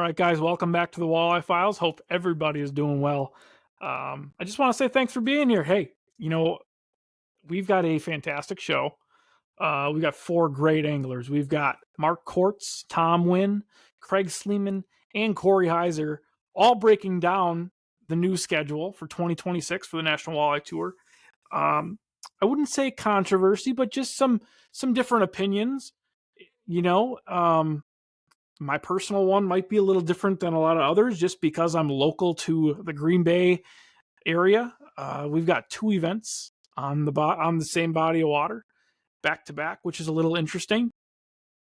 right, guys, welcome back to the Walleye Files. Hope everybody is doing well. I just want to say thanks for being here. Hey, we've got a fantastic show. We've got 4 great anglers. We've got Mark Quartz, Tom Wyn, Craig Sleman, and Cory Heiser all breaking down the new schedule for 2026 for the National Walleye Tour. I wouldn't say controversy, but just some different opinions. My personal one might be a little different than a lot of others just because I'm local to the Green Bay area. We've got 2 events on the same body of water back to back, which is a little interesting.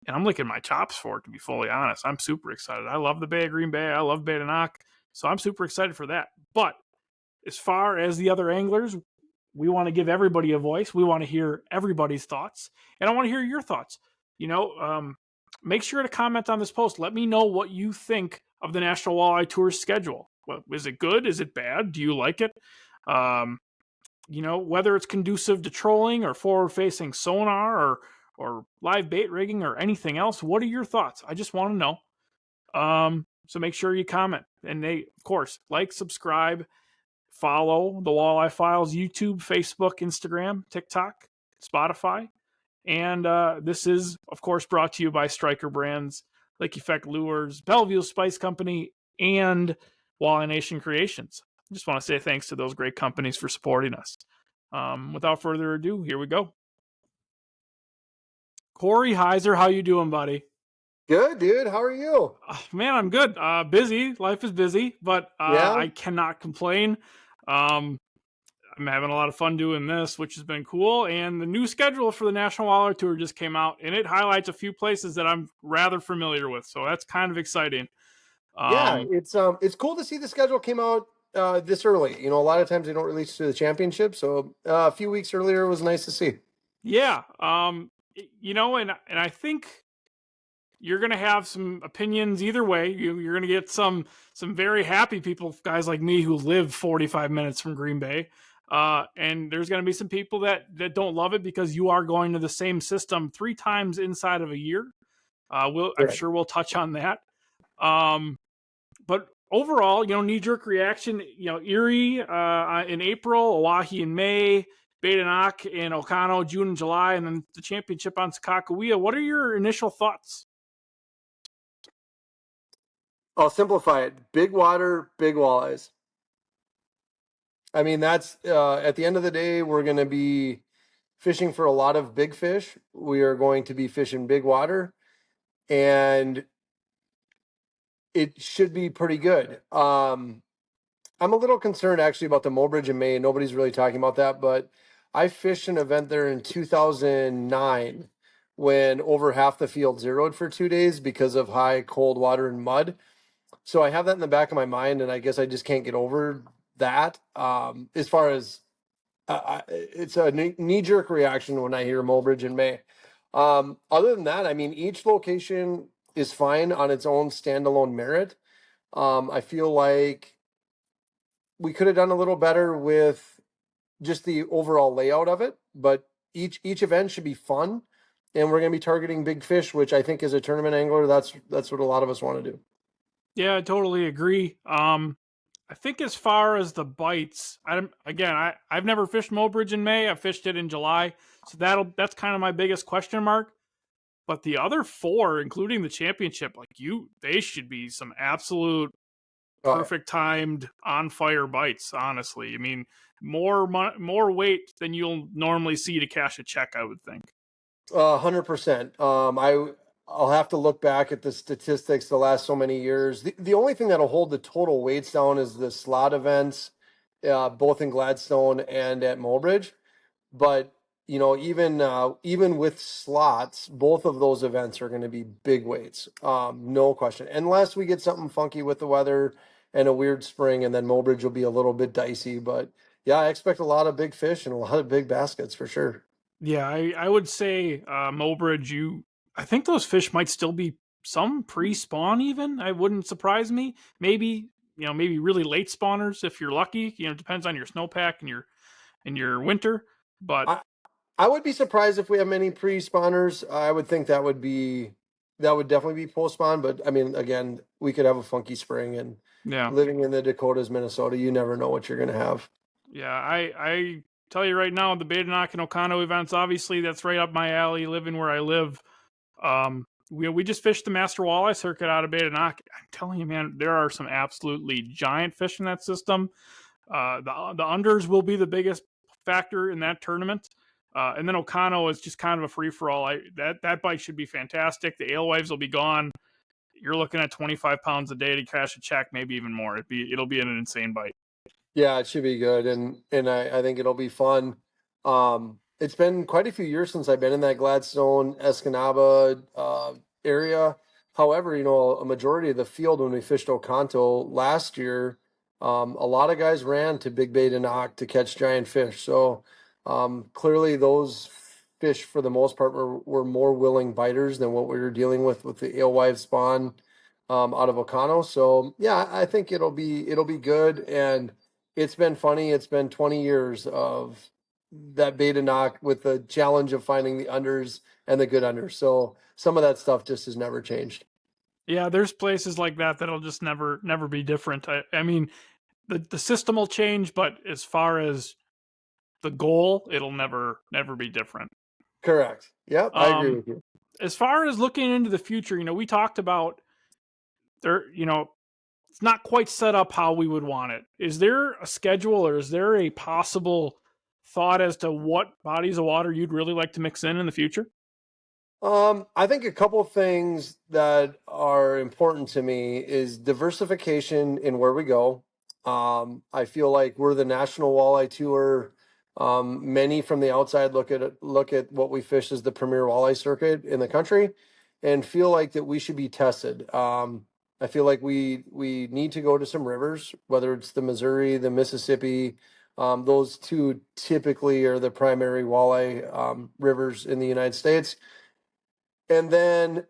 And I'm licking my chops for it, to be fully honest. I'm super excited. I love the Bay of Green Bay. I love Bay to Knock. So I'm super excited for that. But as far as the other anglers, we want to give everybody a voice. We want to hear everybody's thoughts. And I want to hear your thoughts. Make sure to comment on this post. Let me know what you think of the National Walleye Tour schedule. Well, is it good? Is it bad? Do you like it? Whether it's conducive to trolling or forward-facing sonar or live bait rigging or anything else, what are your thoughts? I just want to know. So make sure you comment. And of course, like, subscribe, follow the Walleye Files, YouTube, Facebook, Instagram, TikTok, Spotify. And this is, of course, brought to you by Striker Brands, Lake Effect Lures, Bellevue Spice Company, and Walleye Nation Creations. I just want to say thanks to those great companies for supporting us. Without further ado, here we go. Cory Heiser, how you doing, buddy? Good, dude. How are you? Man, I'm good. Busy. Life is busy, but I cannot complain. I'm having a lot of fun doing this, which has been cool. And the new schedule for the National Walleye Tour just came out, and it highlights a few places that I'm rather familiar with. So that's kind of exciting. It's cool to see the schedule came out this early. A lot of times they don't release to the championship, so a few weeks earlier was nice to see. Yeah. And I think you're going to have some opinions either way. You're going to get some very happy people, guys like me who live 45 minutes from Green Bay. And there's going to be some people that don't love it because you are going to the same system 3 times inside of a year. I'm sure we'll touch on that. But overall, knee-jerk reaction, Erie in April, Oahe in May, Bay to Knock in Ocano, June and July, and then the championship on Sakakawea. What are your initial thoughts? I'll simplify it. Big water, big walleyes. I mean, that's at the end of the day, we're going to be fishing for a lot of big fish. We are going to be fishing big water, and it should be pretty good. I'm a little concerned actually about the Mobridge in May. Nobody's really talking about that, but I fished an event there in 2009 when over half the field zeroed for 2 days because of high cold water and mud. So I have that in the back of my mind, and I guess I just can't get over that. As far as it's a knee-jerk reaction when I hear Mobridge in May. Other than that, I mean, each location is fine on its own standalone merit. I feel like we could have done a little better with just the overall layout of it, but each event should be fun, and we're going to be targeting big fish, which I think as a tournament angler, that's what a lot of us want to do. Yeah, I totally agree. I think as far as the bites, I've never fished Mobridge in May. I fished it in July, so that's kind of my biggest question mark. But the other 4, including the championship, they should be some absolute perfect timed on fire bites. Honestly, I mean, more weight than you'll normally see to cash a check, I would think. 100%. I'll have to look back at the statistics the last so many years. The only thing that'll hold the total weights down is the slot events, both in Gladstone and at Mobridge. But even with slots, both of those events are going to be big weights, no question. Unless we get something funky with the weather and a weird spring, and then Mobridge will be a little bit dicey. But yeah, I expect a lot of big fish and a lot of big baskets for sure. Yeah, I would say Mobridge, I think those fish might still be some pre-spawn even. I wouldn't surprise me. Maybe really late spawners if you're lucky. It depends on your snowpack and your winter. But I would be surprised if we have many pre-spawners. I would think that would be that would definitely be postponed. But I mean, again, we could have a funky spring, and Yeah. living in the Dakotas, Minnesota, you never know what you're going to have. Yeah, I tell you right now, the Badenoch and Okano events, obviously that's right up my alley, living where I live. We just fished the Master Walleye Circuit out of Badenoch. I'm telling you, man, there are some absolutely giant fish in that system. The unders will be the biggest factor in that tournament. And then Okano is just kind of a free for all. That bite should be fantastic. The alewives will be gone. You're looking at 25 pounds a day to cash a check, maybe even more. It'll be an insane bite. Yeah, it should be good, and I think it'll be fun. It's been quite a few years since I've been in that Gladstone, Escanaba area. However, a majority of the field when we fished Oconto last year, a lot of guys ran to Big Bay Knock to catch giant fish. So clearly, those fish for the most part were more willing biters than what we were dealing with the alewife spawn out of Oconto. So yeah, I think it'll be good and. It's been funny. It's been 20 years of that beta knock with the challenge of finding the unders and the good unders. So some of that stuff just has never changed. Yeah, there's places like that that'll just never be different. I mean, the system will change, but as far as the goal, it'll never be different. Correct. Yep, I agree with you. As far as looking into the future, we talked about there, it's not quite set up how we would want it. Is there a schedule or is there a possible thought as to what bodies of water you'd really like to mix in the future? I think a couple of things that are important to me is diversification in where we go. I feel like we're the National Walleye Tour. Many from the outside look at what we fish as the premier walleye circuit in the country, and feel like that we should be tested. I feel like we need to go to some rivers, whether it's the Missouri, the Mississippi. Those two typically are the primary walleye rivers in the United States. And then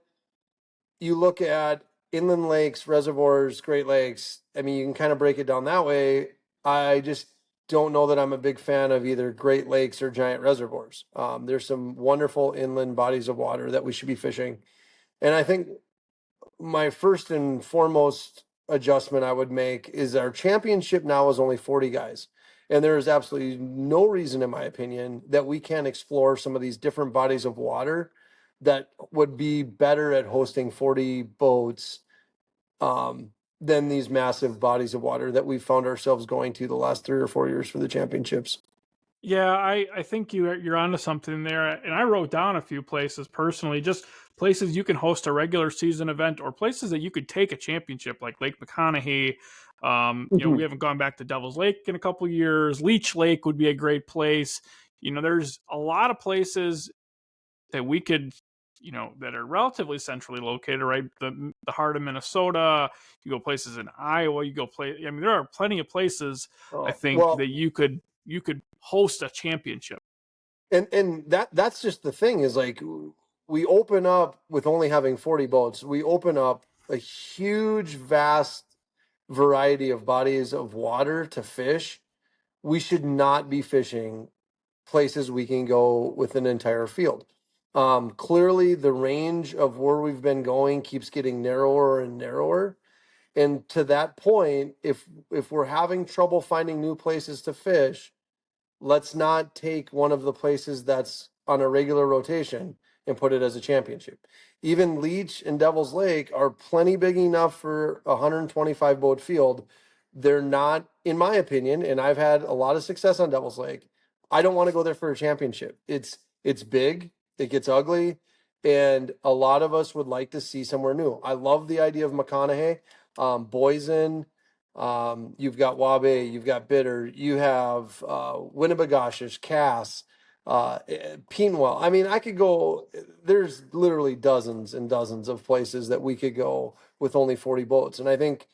you look at inland lakes, reservoirs, Great Lakes. I mean, you can kind of break it down that way. I just don't know that I'm a big fan of either Great Lakes or giant reservoirs. There's some wonderful inland bodies of water that we should be fishing. And I think my first and foremost adjustment I would make is our championship now is only 40 guys. And there is absolutely no reason, in my opinion, that we can't explore some of these different bodies of water that would be better at hosting 40 boats than these massive bodies of water that we've found ourselves going to the last 3 or 4 years for the championships. Yeah, I think you're onto something there. And I wrote down a few places personally, just places you can host a regular season event or places that you could take a championship like Lake McConaughey. We haven't gone back to Devil's Lake in a couple of years. Leech Lake would be a great place. There's a lot of places that we could, that are relatively centrally located, right? The heart of Minnesota. You go places in Iowa. I mean, there are plenty of places. I think that you could host a championship. And that's just the thing is like we open up with only having 40 boats. We open up a huge, vast variety of bodies of water to fish. We should not be fishing places we can go with an entire field. Clearly, the range of where we've been going keeps getting narrower and narrower. And to that point, if we're having trouble finding new places to fish, let's not take one of the places that's on a regular rotation and put it as a championship. Even Leech and Devil's Lake are plenty big enough for a 125 boat field. They're not, in my opinion, and I've had a lot of success on Devil's Lake. I don't want to go there for a championship. It's big, it gets ugly, and a lot of us would like to see somewhere new. I love the idea of McConaughey, Boysen. You've got Wabe, you've got Bitter, you have Winnebagoshish, Cass, Peenwell. I mean, I could go, there's literally dozens and dozens of places that we could go with only 40 boats. And I think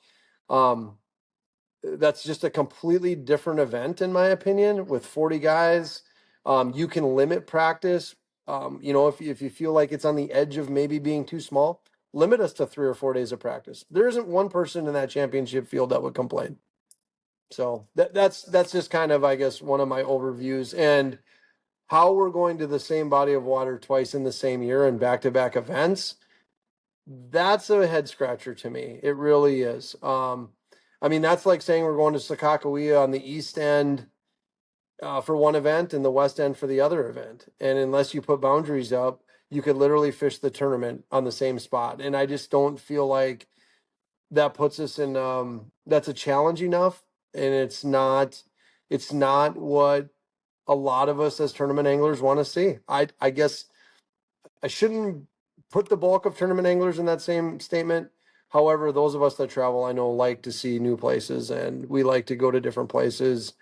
that's just a completely different event, in my opinion, with 40 guys. You can limit practice. If you feel like it's on the edge of maybe being too small, limit us to 3 or 4 days of practice. There isn't one person in that championship field that would complain. So that's just kind of, I guess, one of my overviews. And how we're going to the same body of water twice in the same year and back-to-back events, That's a head scratcher to me. It really is. I mean, that's like saying we're going to Sakakawea on the east end for one event and the west end for the other event. And unless you put boundaries up, you could literally fish the tournament on the same spot. And I just don't feel like that puts us in that's a challenge enough. And it's not what a lot of us as tournament anglers want to see. I guess I shouldn't put the bulk of tournament anglers in that same statement. However, those of us that travel, I know, like to see new places, and we like to go to different places.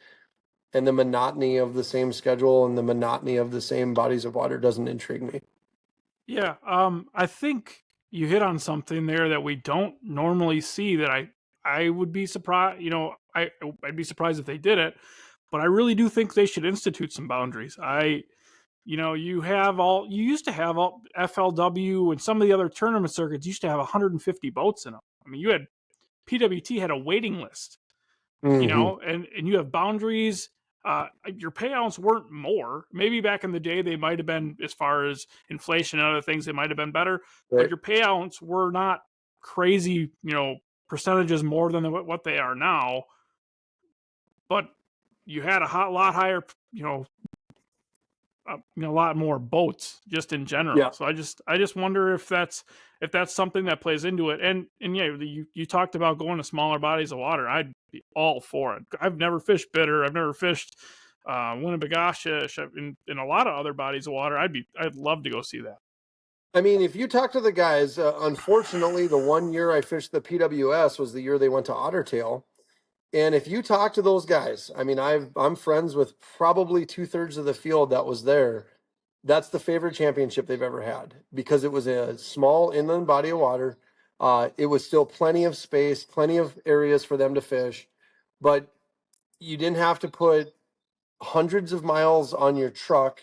And the monotony of the same schedule and the monotony of the same bodies of water doesn't intrigue me. Yeah, I think you hit on something there that we don't normally see. That I would be surprised. You know, I'd be surprised if they did it, but I really do think they should institute some boundaries. You used to have all FLW and some of the other tournament circuits used to have 150 boats in them. I mean, you had PWT had a waiting list, Mm-hmm. and you have boundaries. Your payouts weren't more. Maybe back in the day they might have been, as far as inflation and other things, they might have been better, but Right. your payouts were not crazy, percentages more than what they are now. But you had a lot higher, a lot more boats just in general. Yeah. So I just wonder if that's something that plays into it. And yeah, you talked about going to smaller bodies of water. I'd be all for it. I've never fished Bitter. I've never fished Winnebagoshia in a lot of other bodies of water. I'd love to go see that. I mean, if you talk to the guys, unfortunately, the one year I fished the PWS was the year they went to Ottertail. And if you talk to those guys, I mean, I'm friends with probably 2/3 of the field that was there. That's the favorite championship they've ever had because it was a small inland body of water. It was still plenty of space, plenty of areas for them to fish, but you didn't have to put hundreds of miles on your truck,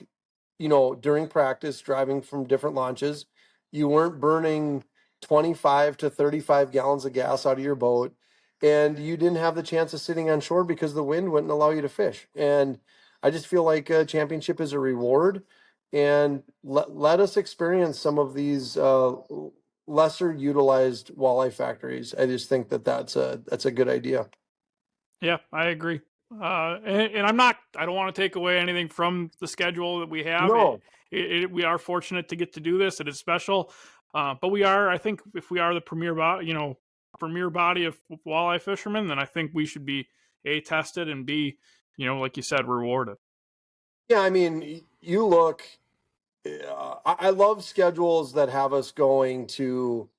during practice, driving from different launches. You weren't burning 25 to 35 gallons of gas out of your boat. And you didn't have the chance of sitting on shore because the wind wouldn't allow you to fish. And I just feel like a championship is a reward. And let us experience some of these lesser utilized walleye factories. I just think that's a good idea. Yeah, I agree. And I don't want to take away anything from the schedule that we have. No. We are fortunate to get to do this. It is special. But I think if we are the premier body of walleye fishermen, then I think we should be A, tested, and B, like you said, rewarded. Yeah, I mean, you look. I love schedules that have us going to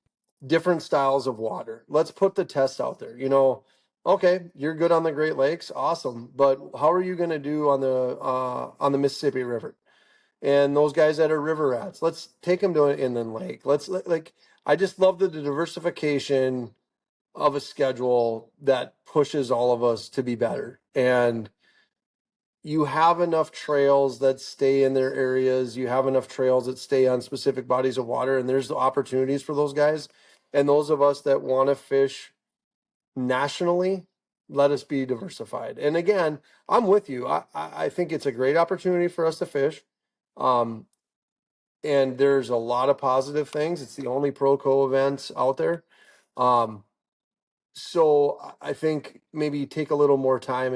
different styles of water. Let's put the test out there. Okay, you're good on the Great Lakes, awesome. But how are you going to do on the Mississippi River? And those guys that are river rats, let's take them to an inland lake. Like, I just love the diversification of a schedule that pushes all of us to be better. And you have enough trails that stay in their areas. You have enough trails that stay on specific bodies of water, and there's the opportunities for those guys. And those of us that want to fish nationally, let us be diversified. And again, I'm with you. I think it's a great opportunity for us to fish. Um, and there's a lot of positive things. It's the only Pro-Co events out there. Um, so I think maybe take a little more time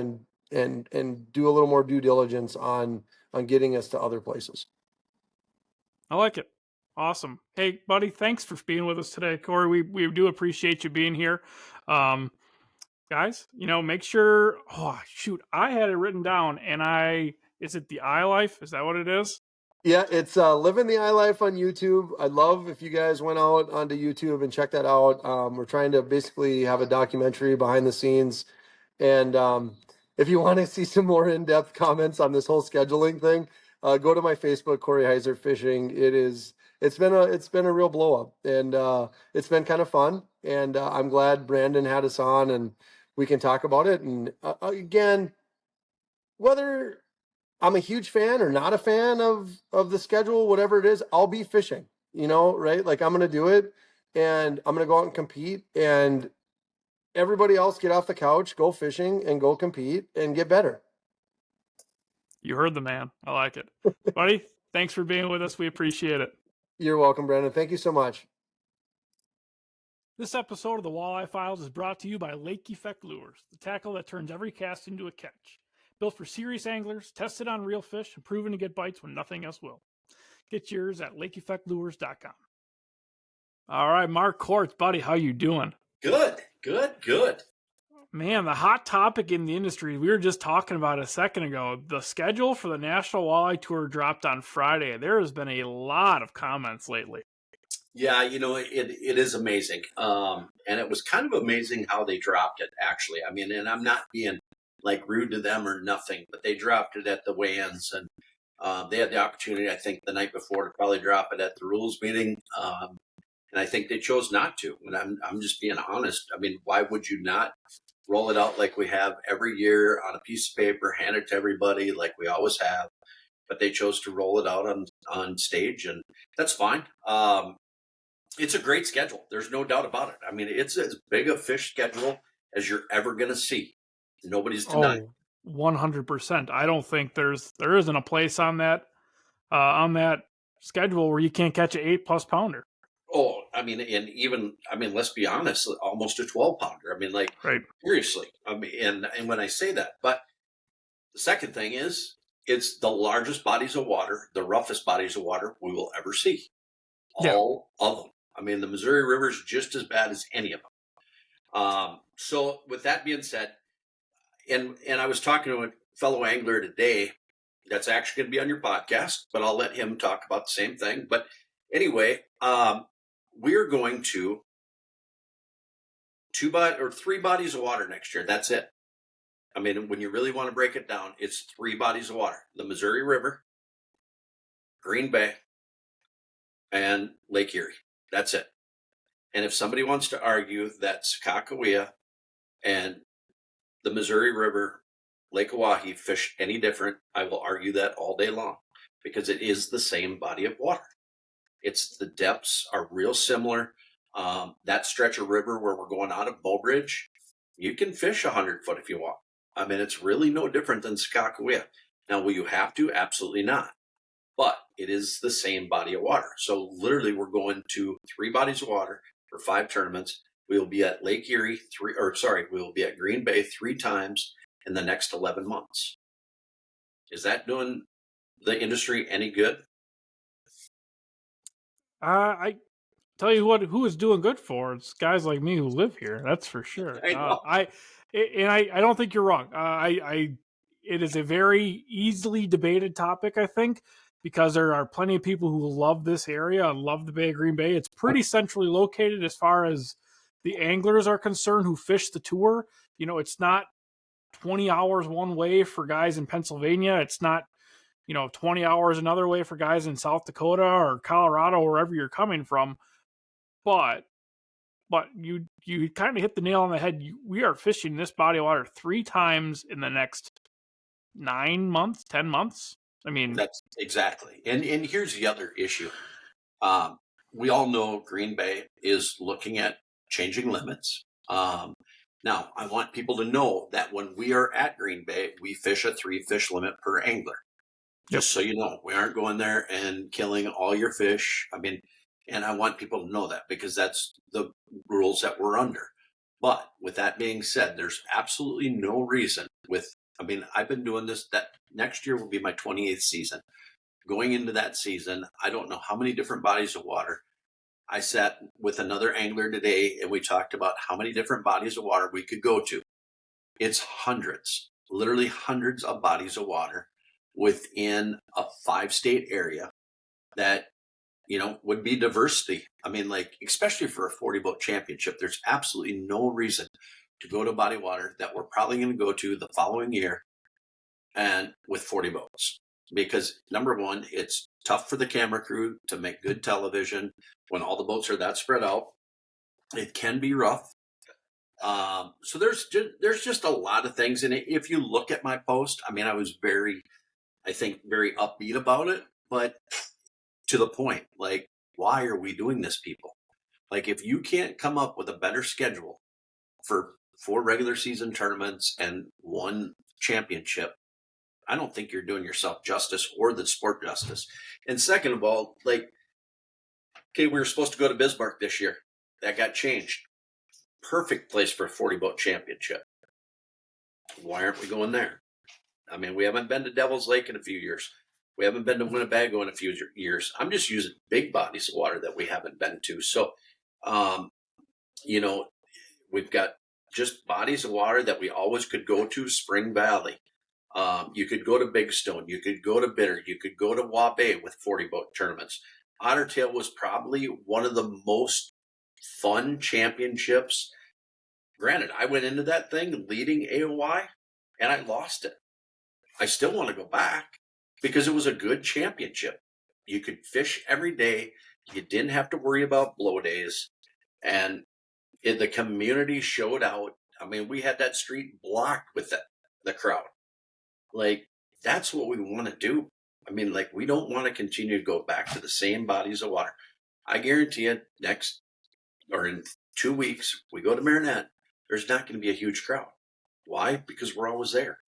and do a little more due diligence on getting us to other places. I like it. Awesome. Hey, buddy, thanks for being with us today, Cory. We do appreciate you being here. Guys, make sure. Oh shoot, I had it written down, and is it the iLife? Is that what it is? Yeah, it's Living the iLife on YouTube. I'd love if you guys went out onto YouTube and checked that out. We're trying to basically have a documentary behind the scenes. And if you want to see some more in-depth comments on this whole scheduling thing, go to my Facebook, Cory Heiser Fishing. It's been a real blow up, and it's been kind of fun. And I'm glad Brandon had us on, and we can talk about it. And again, whether I'm a huge fan or not a fan of the schedule, whatever it is, I'll be fishing, right? Like I'm going to do it, and I'm going to go out and compete, and everybody else get off the couch, go fishing and go compete and get better. You heard the man. I like it. Buddy, thanks for being with us. We appreciate it. You're welcome, Brandon. Thank you so much. This episode of the Walleye Files is brought to you by Lake Effect Lures, the tackle that turns every cast into a catch. Built for serious anglers, tested on real fish, and proven to get bites when nothing else will. Get yours at lakeeffectlures.com. All right, Mark Quartz, buddy, how you doing? Good. Man, the hot topic in the industry, we were just talking about a second ago. The schedule for the National Walleye Tour dropped on Friday. There has been a lot of comments lately. Yeah, it is amazing. And it was kind of amazing how they dropped it, actually. I mean, and I'm not being like rude to them or nothing, but they dropped it at the weigh-ins, and they had the opportunity, I think, the night before to probably drop it at the rules meeting. And I think they chose not to. And I'm just being honest. I mean, why would you not roll it out like we have every year on a piece of paper, hand it to everybody like we always have? But they chose to roll it out on stage, and that's fine. It's a great schedule. There's no doubt about it. I mean, it's as big a fish schedule as you're ever going to see. Nobody's denying. 100%. I don't think there isn't a place on that schedule where you can't catch an 8+ pounder. Oh, I mean, let's be honest, almost a 12 pounder. I mean, like, right. Seriously. I mean, and when I say that, but the second thing is, it's the largest bodies of water, the roughest bodies of water we will ever see. All of them. I mean, the Missouri River is just as bad as any of them. So with that being said, and I was talking to a fellow angler today that's actually going to be on your podcast, but I'll let him talk about the same thing. But anyway, we're going to 3 bodies of water next year. That's it. I mean, when you really want to break it down, it's 3 bodies of water: the Missouri River, Green Bay, and Lake Erie. That's it. And if somebody wants to argue that Sakakawea and the Missouri River, Lake Oahe fish any different, I will argue that all day long, because it is the same body of water. The depths are real similar. That stretch of river where we're going out of Bowbridge, you can fish 100 foot if you want. I mean, it's really no different than Sakakawea. Now, will you have to? Absolutely not. But it is the same body of water. So literally, we're going to 3 bodies of water for 5 tournaments. We will be at Lake Erie we will be at Green Bay 3 times in the next 11 months. Is that doing the industry any good? I tell you what, who is doing good for? It's guys like me who live here. That's for sure. I know. I don't think you're wrong. It is a very easily debated topic, I think, because there are plenty of people who love this area and love the Bay of Green Bay. It's pretty centrally located as far as the anglers are concerned who fish the tour. You know, it's not 20 hours one way for guys in Pennsylvania. It's not, 20 hours another way for guys in South Dakota or Colorado, wherever you're coming from. But you kind of hit the nail on the head. We are fishing this body of water 3 times in the next 9 months, 10 months. I mean, that's exactly. And here's the other issue. We all know Green Bay is looking at changing limits. Now, I want people to know that when we are at Green Bay, we fish a 3 fish limit per angler. Just so you know, we aren't going there and killing all your fish. I mean, and I want people to know that, because that's the rules that we're under. But with that being said, there's absolutely no reason I've been doing this, that next year will be my 28th season. Going into that season, I don't know how many different bodies of water. I sat with another angler today and we talked about how many different bodies of water we could go to. It's hundreds, literally hundreds of bodies of water within a 5-state area that, would be diversity. I mean, like, especially for a 40-boat championship, there's absolutely no reason to go to a body of water that we're probably going to go to the following year and with 40 boats. Because number one, it's tough for the camera crew to make good television when all the boats are that spread out. It can be rough. So there's just a lot of things in it. If you look at my post, I mean, I was very upbeat about it, but to the point, like, why are we doing this, people? Like, if you can't come up with a better schedule for 4 regular season tournaments and 1 championship, I don't think you're doing yourself justice or the sport justice. And second of all, like, okay, we were supposed to go to Bismarck this year. That got changed. perfect place for a 40 boat championship. Why aren't we going there? I mean, we haven't been to Devil's Lake in a few years. We haven't been to Winnebago in a few years. I'm just using big bodies of water that we haven't been to. So, you know, we've got just bodies of water that we always could go to. Spring Valley. You could go to Big Stone. You could go to Bitter. You could go to Waubay with 40 boat tournaments. Ottertail was probably one of the most fun championships. Granted, I went into that thing leading AOY and I lost it. I still want to go back because it was a good championship. You could fish every day. You didn't have to worry about blow days. And the community showed out. I mean, we had that street blocked with the crowd. Like, that's what we want to do. I mean, like, we don't want to continue to go back to the same bodies of water. I guarantee you in 2 weeks, we go to Marinette, there's not going to be a huge crowd. Why? Because we're always there.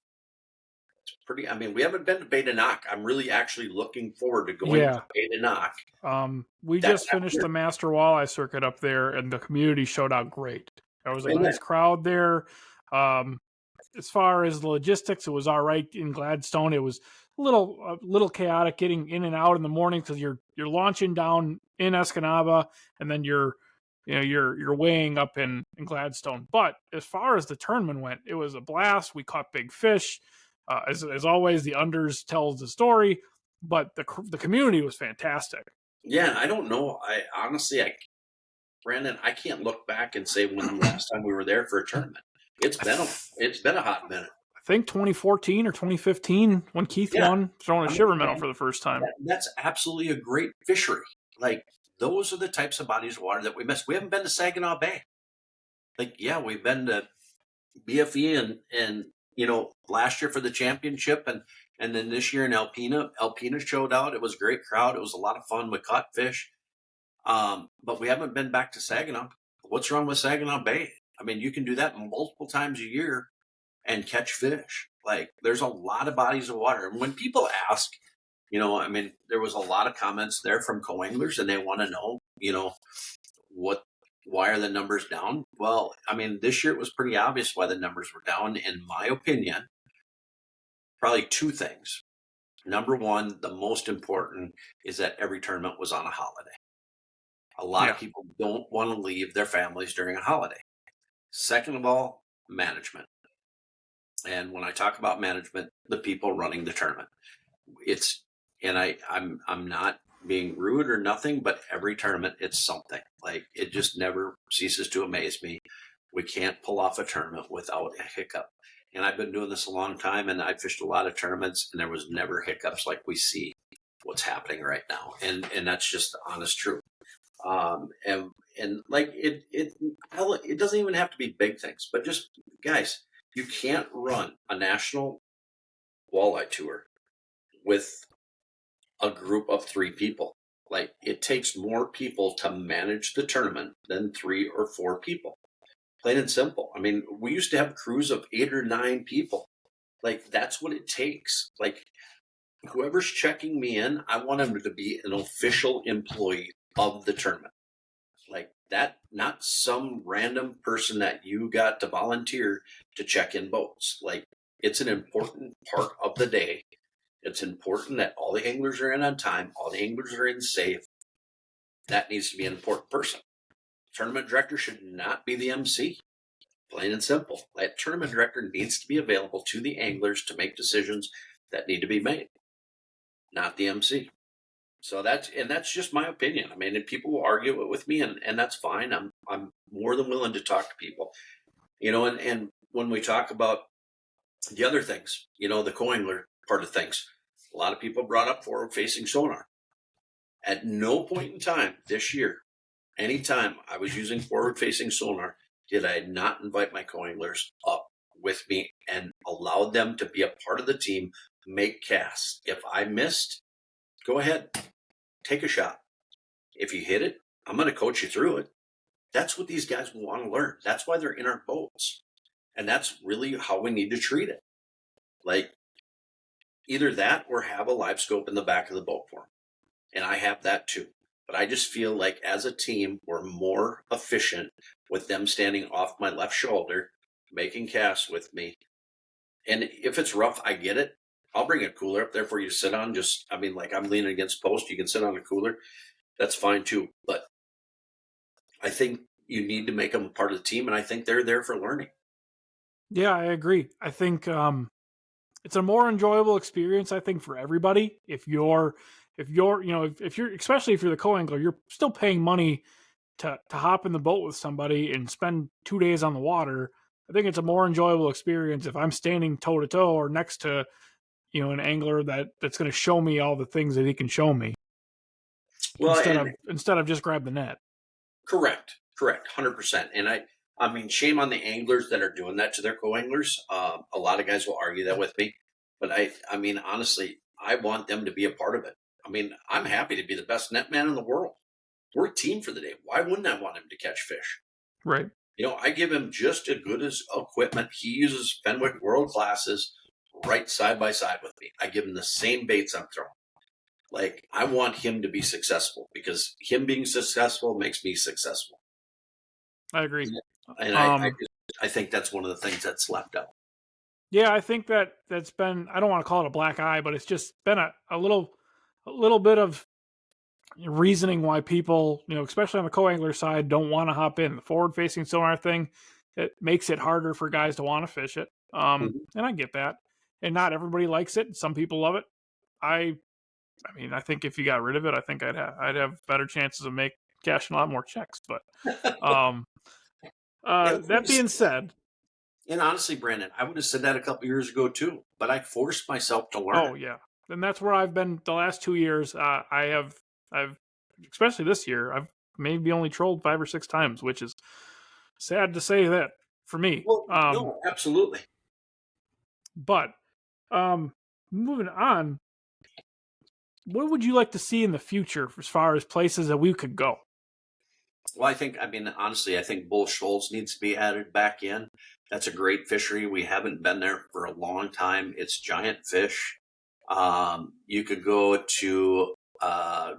It's pretty, I mean, we haven't been to Bay de Noc. I'm really actually looking forward to going to Bay de Noc. We just finished the Master Walleye circuit up there, and the community showed out great. There was a nice crowd there. As far as the logistics, it was all right in Gladstone. It was a little chaotic getting in and out in the morning because you're launching down in Escanaba and then you're weighing up in Gladstone. But as far as the tournament went, it was a blast. We caught big fish. As always, the unders tells the story, but the community was fantastic. Yeah, I don't know. Brandon, I can't look back and say when the last time we were there for a tournament. It's been a hot minute. I think 2014 or 2015 when Keith won throwing a shiver minnow for the first time. That's absolutely a great fishery. Like, those are the types of bodies of water that we miss. We haven't been to Saginaw Bay. Like, yeah, we've been to BFE and last year for the championship and then this year in Alpena. Alpena showed out. It was a great crowd. It was a lot of fun. We caught fish. But we haven't been back to Saginaw. What's wrong with Saginaw Bay? I mean, you can do that multiple times a year and catch fish. Like, there's a lot of bodies of water. And when people ask, I mean, there was a lot of comments there from co-anglers and they want to know, why are the numbers down? Well, I mean, this year it was pretty obvious why the numbers were down. In my opinion, probably two things. Number one, the most important is that every tournament was on a holiday. A lot of people don't want to leave their families during a holiday. Second of all, management. And when I talk about management, the people running the tournament, I'm not being rude or nothing, but every tournament, it's something. Like, it just never ceases to amaze me. We can't pull off a tournament without a hiccup. And I've been doing this a long time, and I fished a lot of tournaments, and there was never hiccups like we see what's happening right now. And that's just the honest truth. And like it doesn't even have to be big things, but just, guys, you can't run a National Walleye Tour with a group of 3 people. Like, it takes more people to manage the tournament than 3 or 4 people. Plain and simple. I mean, we used to have crews of 8 or 9 people. Like, that's what it takes. Like, whoever's checking me in, I want them to be an official employee of the tournament. Like that, not some random person that you got to volunteer to check in boats. Like, it's an important part of the day. It's important that all the anglers are in on time, all the anglers are in safe. That needs to be an important person. Tournament director should not be the MC. Plain and simple. That tournament director needs to be available to the anglers to make decisions that need to be made, not the MC. So that's just my opinion. I mean, and people will argue it with me, and that's fine. I'm more than willing to talk to people, and when we talk about the other things, the co-angler part of things, a lot of people brought up forward-facing sonar. At no point in time this year, anytime I was using forward-facing sonar, did I not invite my co-anglers up with me and allow them to be a part of the team, make casts. If I missed, go ahead, take a shot. If you hit it, I'm going to coach you through it. That's what these guys want to learn. That's why they're in our boats. And that's really how we need to treat it. Like, either that or have a live scope in the back of the boat for them. And I have that too. But I just feel like as a team, we're more efficient with them standing off my left shoulder, making casts with me. And if it's rough, I get it. I'll bring a cooler up there for you to sit on. Like I'm leaning against post, you can sit on a cooler. That's fine too. But I think you need to make them part of the team, and I think they're there for learning. Yeah, I agree. I think it's a more enjoyable experience, I think, for everybody. If you're especially if you're the co-angler, you're still paying money to hop in the boat with somebody and spend 2 days on the water. I think it's a more enjoyable experience if I'm standing toe to toe or next to, an angler that's going to show me all the things that he can show me. Well, instead of just grab the net. Correct, 100%. And I mean, shame on the anglers that are doing that to their co-anglers. A lot of guys will argue that with me, but I mean, honestly, I want them to be a part of it. I mean, I'm happy to be the best net man in the world. We're a team for the day. Why wouldn't I want him to catch fish? Right. I give him just as good as equipment. He uses Fenwick World Classes right side by side with me. I give him the same baits I'm throwing. Like, I want him to be successful because him being successful makes me successful. I agree. And I think that's one of the things that's left out. Yeah, I think that's been, I don't want to call it a black eye, but it's just been a little bit of reasoning why people, especially on the co-angler side, don't want to hop in. The forward-facing sonar thing, it makes it harder for guys to want to fish it. And I get that. And not everybody likes it. Some people love it. I mean, I think if you got rid of it, I think I'd have better chances of cashing a lot more checks. But that being said, and honestly, Brandon, I would have said that a couple years ago too, but I forced myself to learn. Oh yeah, and that's where I've been the last 2 years. I've especially this year, I've maybe only trolled 5 or 6 times, which is sad to say that for me. Well, no, absolutely. But moving on, what would you like to see in the future as far as places that we could go? Well, honestly, I think Bull Shoals needs to be added back in. That's a great fishery. We haven't been there for a long time. It's giant fish. You could go to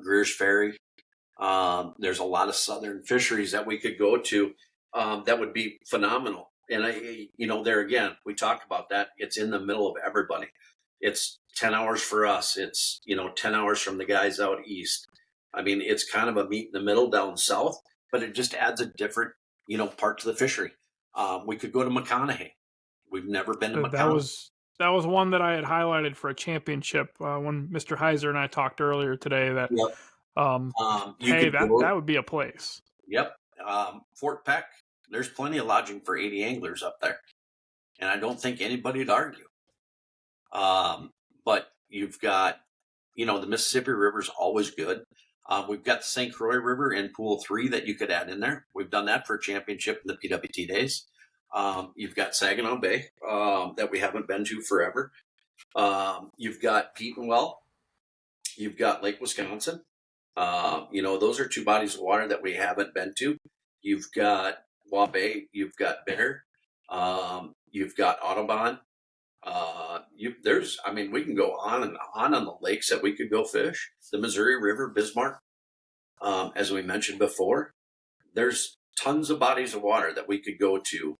Greer's Ferry. There's a lot of southern fisheries that we could go to that would be phenomenal. And there again, we talked about that. It's in the middle of everybody. It's 10 hours for us. It's 10 hours from the guys out east. I mean, it's kind of a meet in the middle down south, but it just adds a different part to the fishery. We could go to McConaughey. We've never been to McConaughey. That was one that I had highlighted for a championship when Mr. Heiser and I talked earlier today. That yep. That would be a place. Yep. Fort Peck. There's plenty of lodging for 80 anglers up there, and I don't think anybody would argue. But you've got, the Mississippi River is always good. We've got the St. Croix River in Pool 3 that you could add in there. We've done that for a championship in the PWT days. You've got Saginaw Bay that we haven't been to forever. You've got Petenwell. You've got Lake Wisconsin. Those are 2 bodies of water that we haven't been to. You've got Waubay. You've got Bitter. You've got Audubon. We can go on the lakes that we could go fish. The Missouri River, Bismarck, as we mentioned before. There's tons of bodies of water that we could go to.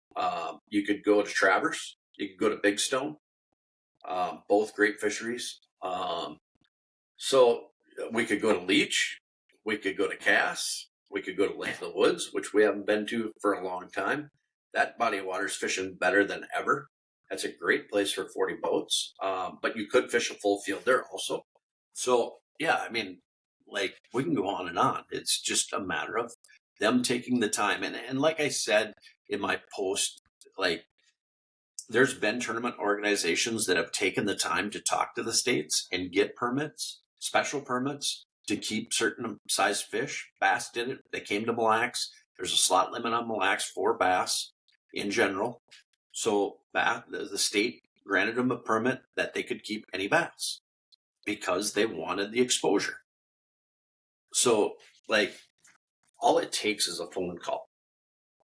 You could go to Traverse. You could go to Big Stone. Both great fisheries. So we could go to Leech. We could go to Cass. We could go to Lake of the Woods, which we haven't been to for a long time. That body of water is fishing better than ever. That's a great place for 40 boats. But you could fish a full field there also. So, yeah, we can go on and on. It's just a matter of them taking the time. And like I said in my post, there's been tournament organizations that have taken the time to talk to the states and get permits, special permits to keep certain size fish. Bass did it. They came to Mille Lacs. There's a slot limit on Mille Lacs for bass in general. So the state granted them a permit that they could keep any bass because they wanted the exposure. So, all it takes is a phone call,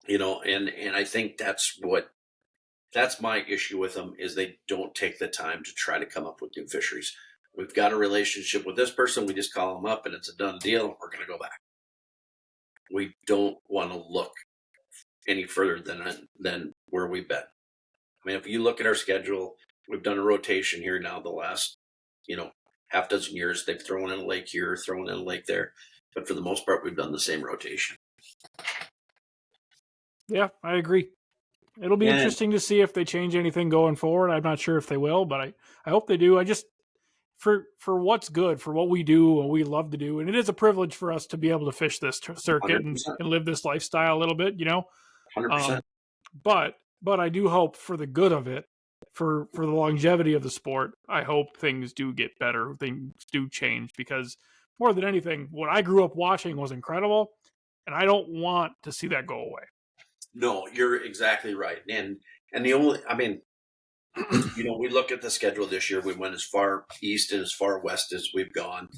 and I think that's my issue with them is they don't take the time to try to come up with new fisheries. We've got a relationship with this person. We just call them up and it's a done deal. We're going to go back. We don't want to look any further than where we've been. I mean, if you look at our schedule, we've done a rotation here now the last, half dozen years. They've thrown in a lake here, thrown in a lake there. But for the most part, we've done the same rotation. Yeah, I agree. It'll be interesting to see if they change anything going forward. I'm not sure if they will, but I hope they do. I just, for what's good, for what we do and we love to do, and it is a privilege for us to be able to fish this circuit and live this lifestyle a little bit, 100%. But I do hope for the good of it, for the longevity of the sport, I hope things do get better, things do change, because more than anything, what I grew up watching was incredible, and I don't want to see that go away. No, you're exactly right. And the only, we look at the schedule this year, we went as far east and as far west as we've gone.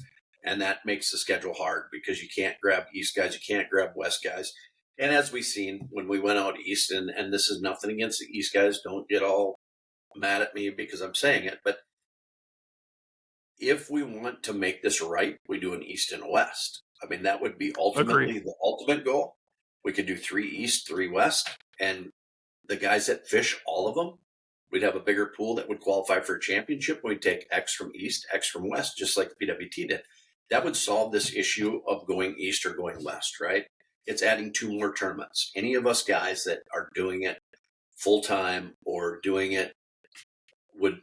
And that makes the schedule hard because you can't grab east guys, you can't grab west guys. And as we've seen when we went out east, and this is nothing against the east guys, don't get all mad at me because I'm saying it, but if we want to make this right, we do an east and a west. I mean, that would be ultimately the ultimate goal. We could do 3 east, 3 west, and the guys that fish all of them, we'd have a bigger pool that would qualify for a championship. We'd take X from east, X from west, just like the PWT did. That would solve this issue of going east or going west, right? It's adding 2 more tournaments. Any of us guys that are doing it full time or doing it would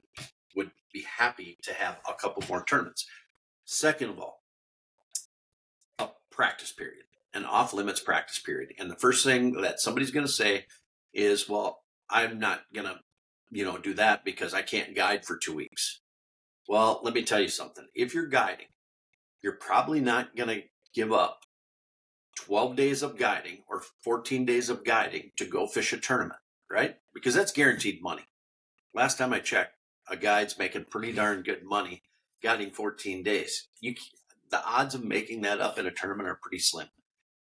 be happy to have a couple more tournaments. Second of all, a practice period, an off limits practice period. And the first thing that somebody's going to say is, well, I'm not going to, do that because I can't guide for 2 weeks. Well, let me tell you something. If you're guiding, you're probably not going to give up 12 days of guiding or 14 days of guiding to go fish a tournament, right? Because that's guaranteed money. Last time I checked, a guide's making pretty darn good money guiding 14 days. The odds of making that up in a tournament are pretty slim.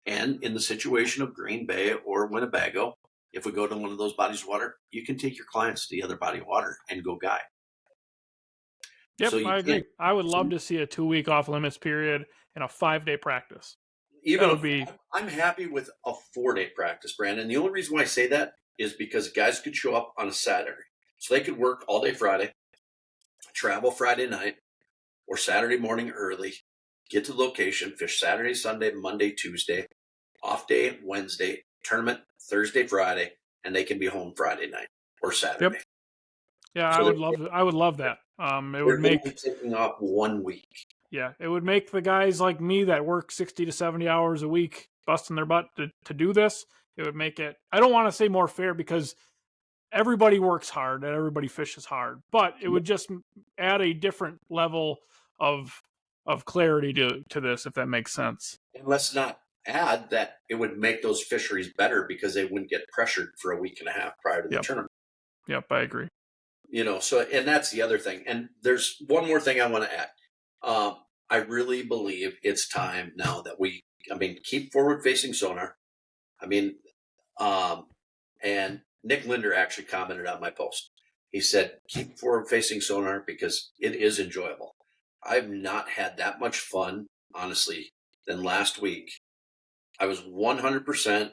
And in the situation of Green Bay or Winnebago, if we go to one of those bodies of water, you can take your clients to the other body of water and go guide. Yep, so I agree. I would love to see a 2-week off limits period and a 5-day practice. I'm happy with a 4-day practice, Brandon. The only reason why I say that is because guys could show up on a Saturday. So they could work all day Friday, travel Friday night or Saturday morning early, get to the location, fish Saturday, Sunday, Monday, Tuesday, off day Wednesday, tournament Thursday, Friday, and they can be home Friday night or Saturday. Yep. Yeah, so I would love that. It would make taking off 1 week. Yeah, it would make the guys like me that work 60 to 70 hours a week busting their butt to do this. It would make it, I don't want to say more fair because everybody works hard and everybody fishes hard, but it would just add a different level of clarity to this, if that makes sense. And let's not add that it would make those fisheries better because they wouldn't get pressured for a week and a half prior to the tournament. Yep, I agree. So, and that's the other thing. And there's one more thing I want to add. I really believe it's time now that keep forward-facing sonar. And Nick Linder actually commented on my post. He said, keep forward-facing sonar because it is enjoyable. I've not had that much fun, honestly, than last week. I was 100%,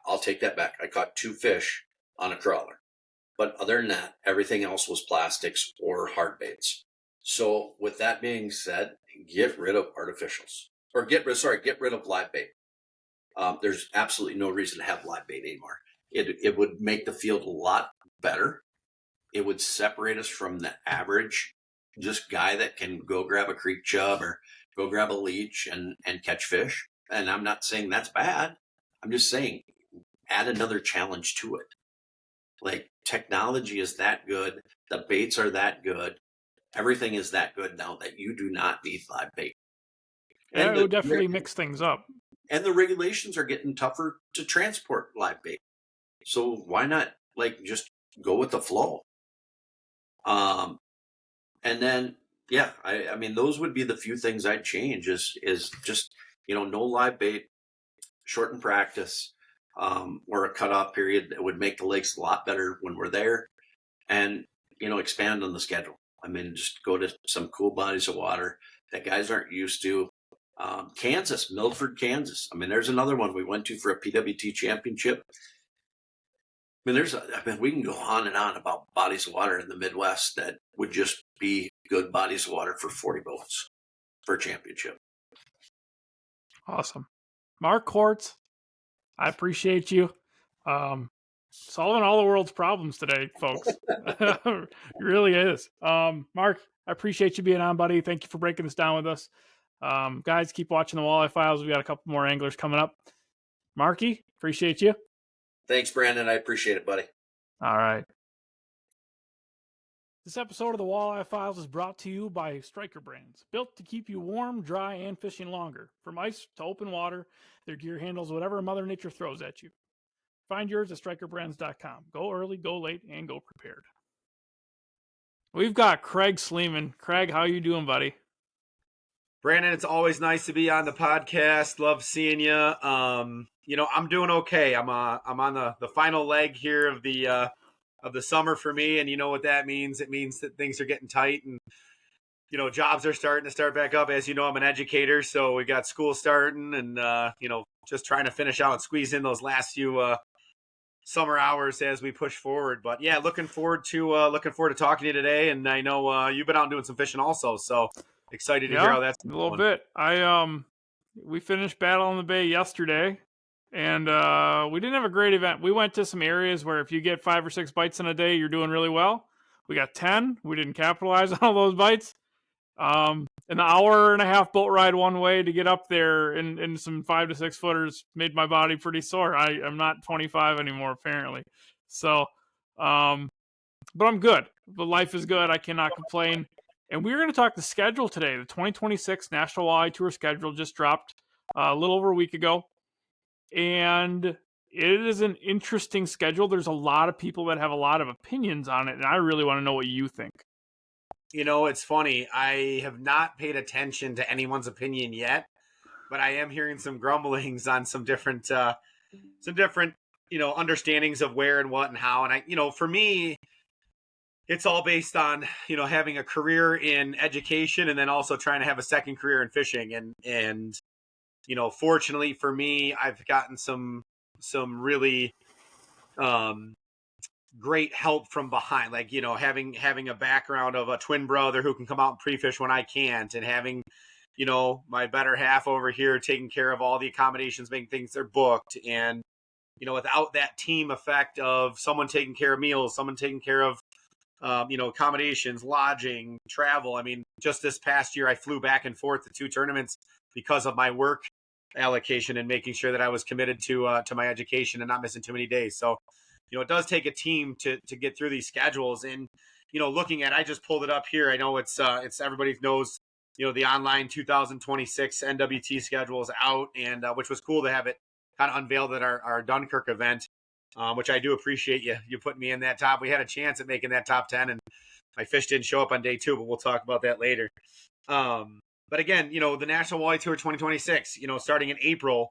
I'll take that back. I caught 2 fish on a crawler. But other than that, everything else was plastics or hard baits. So with that being said, get rid of artificials. Or get rid of live bait. There's absolutely no reason to have live bait anymore. It would make the field a lot better. It would separate us from the average just guy that can go grab a creek chub or go grab a leech and catch fish. And I'm not saying that's bad. I'm just saying add another challenge to it. Like technology is that good. The baits are that good. Everything is that good now that you do not need live bait. Yeah, it would definitely mix things up. And the regulations are getting tougher to transport live bait. So why not just go with the flow? And then, I mean, those would be the few things I'd change is just, no live bait, shorten practice, or a cutoff period that would make the lakes a lot better when we're there and, expand on the schedule. I mean, just go to some cool bodies of water that guys aren't used to. Kansas, Milford, Kansas. I mean, there's another one we went to for a PWT championship. mean, we can go on and on about bodies of water in the Midwest that would just be good bodies of water for 40 boats for a championship. Awesome. Mark Quartz, I appreciate you. Solving all the world's problems today, folks. It really is. Mark, I appreciate you being on, buddy. Thank you for breaking this down with us. Guys, keep watching the Walleye Files. We got a couple more anglers coming up. Marky, appreciate you. Thanks, Brandon. I appreciate it, buddy. All right. This episode of the Walleye Files is brought to you by Striker Brands, built to keep you warm, dry, and fishing longer. From ice to open water, their gear handles whatever Mother Nature throws at you. Find yours at strikerbrands.com. Go early, go late, and go prepared. We've got Craig Sleman. Craig, how you doing, buddy? Brandon, it's always nice to be on the podcast. Love seeing you. I'm doing okay. I'm on the final leg here of the summer for me, and you know what that means. It means that things are getting tight, and jobs are starting to start back up. As you know, I'm an educator, so we got school starting, and just trying to finish out and squeeze in those last few summer hours as we push forward. But yeah, looking forward to talking to you today. And I know you've been out doing some fishing also, so excited to hear how that's going. A little bit. We finished Battle on the Bay yesterday, and we didn't have a great event. We went to some areas where if you get 5 or 6 bites in a day, you're doing really well. We got 10. We didn't capitalize on all those bites. An hour and a half boat ride one way to get up there in some 5 to 6 footers made my body pretty sore. I'm not 25 anymore, apparently. So, but I'm good. But life is good. I cannot complain. And we're going to talk the schedule today. The 2026 National Walleye Tour schedule just dropped a little over a week ago. And it is an interesting schedule. There's a lot of people that have a lot of opinions on it. And I really want to know what you think. It's funny. I have not paid attention to anyone's opinion yet, but I am hearing some grumblings on some different, understandings of where and what and how. And for me, it's all based on, having a career in education and then also trying to have a second career in fishing. And fortunately for me, I've gotten some really, great help from behind, like having a background of a twin brother who can come out and pre-fish when I can't, and having my better half over here taking care of all the accommodations, making things they're booked, and without that team effect of someone taking care of meals, someone taking care of accommodations, lodging, travel. I mean, just this past year I flew back and forth to 2 tournaments because of my work allocation and making sure that I was committed to my education and not missing too many days. So it does take a team to get through these schedules. And, looking at, I just pulled it up here. I know it's everybody knows, the online 2026 NWT schedule is out, and which was cool to have it kind of unveiled at our Dunkirk event, which I do appreciate you putting me in that top. We had a chance at making that top 10, and my fish didn't show up on day 2, but we'll talk about that later. But again, the National Walleye Tour 2026, starting in April,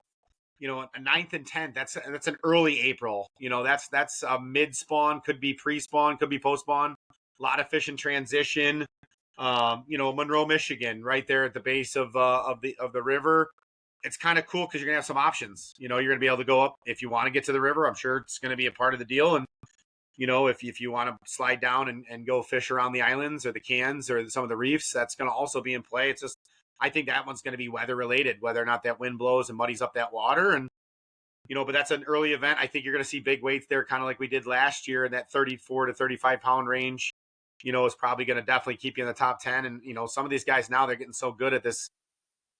a 9th and 10th, that's an early April. That's a mid-spawn, could be pre-spawn, could be post-spawn. A lot of fish in transition. Monroe, Michigan, right there at the base of the river. It's kind of cool because you're gonna have some options. You're gonna be able to go up if you want to get to the river. I'm sure it's gonna be a part of the deal. And if you want to slide down and go fish around the islands or the cans or some of the reefs, that's gonna also be in play. It's just, I think that one's going to be weather related, whether or not that wind blows and muddies up that water. And, but that's an early event. I think you're going to see big weights there, kind of like we did last year, in that 34 to 35 pound range, is probably going to definitely keep you in the top 10. And, some of these guys now, they're getting so good at this,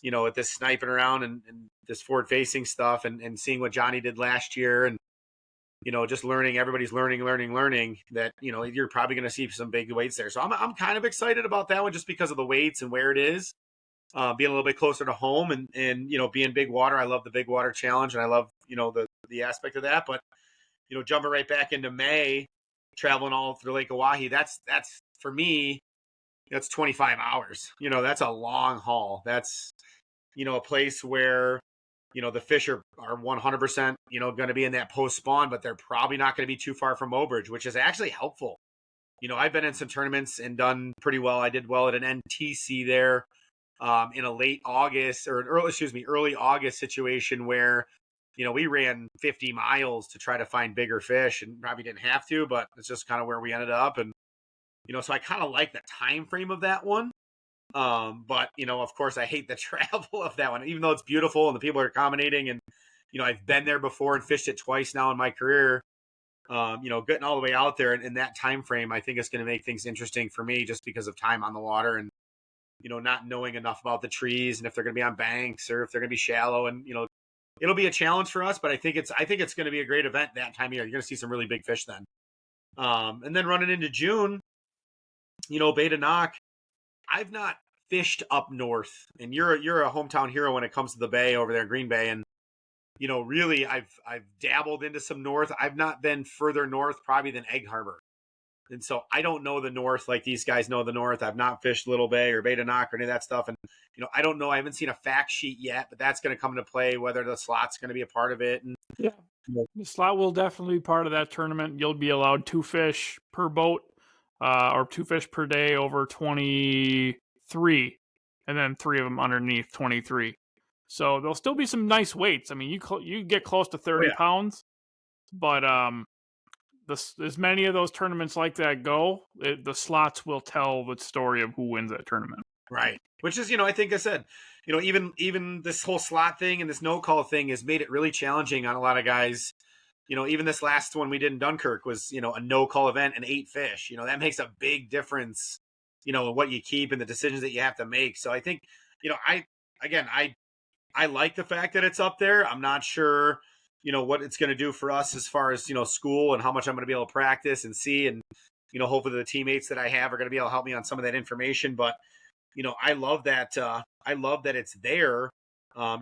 at this sniping around and this forward facing stuff and seeing what Johnny did last year. And, just learning, everybody's learning that, you're probably going to see some big weights there. So I'm kind of excited about that one just because of the weights and where it is. Being a little bit closer to home and being big water. I love the big water challenge and I love, the aspect of that. But, jumping right back into May, traveling all through Lake Oahe, that's for me, that's 25 hours. That's a long haul. That's, a place where, the fish are 100%, going to be in that post spawn, but they're probably not going to be too far from Mobridge, which is actually helpful. I've been in some tournaments and done pretty well. I did well at an NTC there. In a early August situation where, we ran 50 miles to try to find bigger fish, and probably didn't have to, but it's just kind of where we ended up. And, so I kind of like the time frame of that one. But, of course, I hate the travel of that one, even though it's beautiful and the people are accommodating. And, I've been there before and fished it twice now in my career. Getting all the way out there in that time frame, I think it's going to make things interesting for me just because of time on the water and, not knowing enough about the trees and if they're going to be on banks or if they're going to be shallow. And, it'll be a challenge for us, but I think it's going to be a great event that time of year. You're going to see some really big fish then. And then running into June, Bay to Knock, I've not fished up north, and you're a hometown hero when it comes to the bay over there in Green Bay. And, really I've dabbled into some north. I've not been further north probably than Egg Harbor. And so I don't know the north like these guys know the north. I've not fished Little Bay or Bay to Knock or any of that stuff. And, I don't know. I haven't seen a fact sheet yet, but that's going to come into play, whether the slot's going to be a part of it. And yeah, the slot will definitely be part of that tournament. You'll be allowed 2 fish per boat, or 2 fish per day over 23, and then 3 of them underneath 23. So there'll still be some nice weights. I mean, you get close to 30 pounds, but as many of those tournaments like that go, the slots will tell the story of who wins that tournament. Right. Which is, I think I said, even this whole slot thing and this no call thing has made it really challenging on a lot of guys. Even this last one we did in Dunkirk was, a no call event and 8 fish. That makes a big difference, in what you keep and the decisions that you have to make. So I think, I like the fact that it's up there. I'm not sure, what it's going to do for us as far as, school and how much I'm going to be able to practice and see. And, hopefully the teammates that I have are going to be able to help me on some of that information. But, I love that. I love that it's there,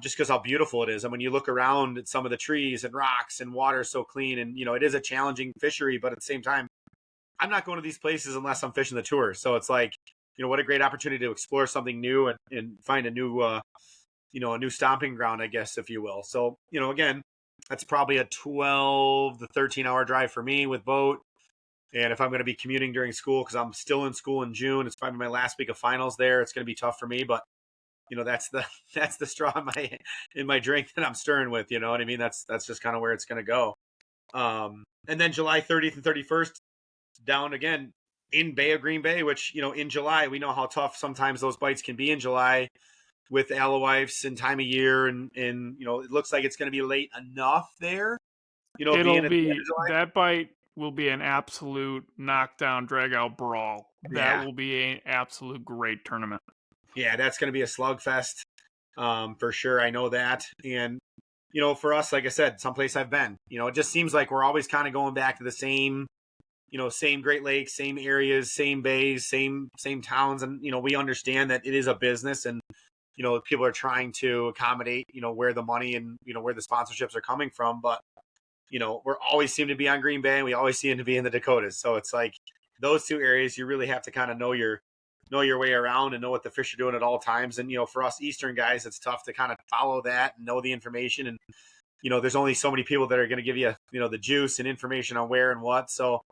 just because how beautiful it is. And when you look around at some of the trees and rocks and water so clean, and it is a challenging fishery, but at the same time, I'm not going to these places unless I'm fishing the tour. So it's like, what a great opportunity to explore something new and find a new, a new stomping ground, I guess, if you will. So, again, that's probably a 12 to 13 hour drive for me with boat. And if I'm going to be commuting during school, because I'm still in school in June, it's probably my last week of finals there. It's going to be tough for me, but that's the straw in my drink that I'm stirring with. You know what I mean? That's just kind of where it's going to go. And then July 30th and 31st down again in Bay of Green Bay, which, in July, we know how tough sometimes those bites can be in July with alewives and time of year. And it looks like it's going to be late enough there. It'll be that bite will be an absolute knockdown, drag out brawl. That will be an absolute great tournament. Yeah, that's going to be a slugfest, for sure. I know that. And, for us, like I said, someplace I've been, it just seems like we're always kind of going back to the same, same Great Lakes, same areas, same bays, same towns. And, we understand that it is a business and, people are trying to accommodate, where the money and, where the sponsorships are coming from. But, we're always seem to be on Green Bay and we always seem to be in the Dakotas. So it's like those 2 areas, you really have to kind of know your way around and know what the fish are doing at all times. And, for us Eastern guys, it's tough to kind of follow that and know the information. And, there's only so many people that are going to give you, the juice and information on where and what. So,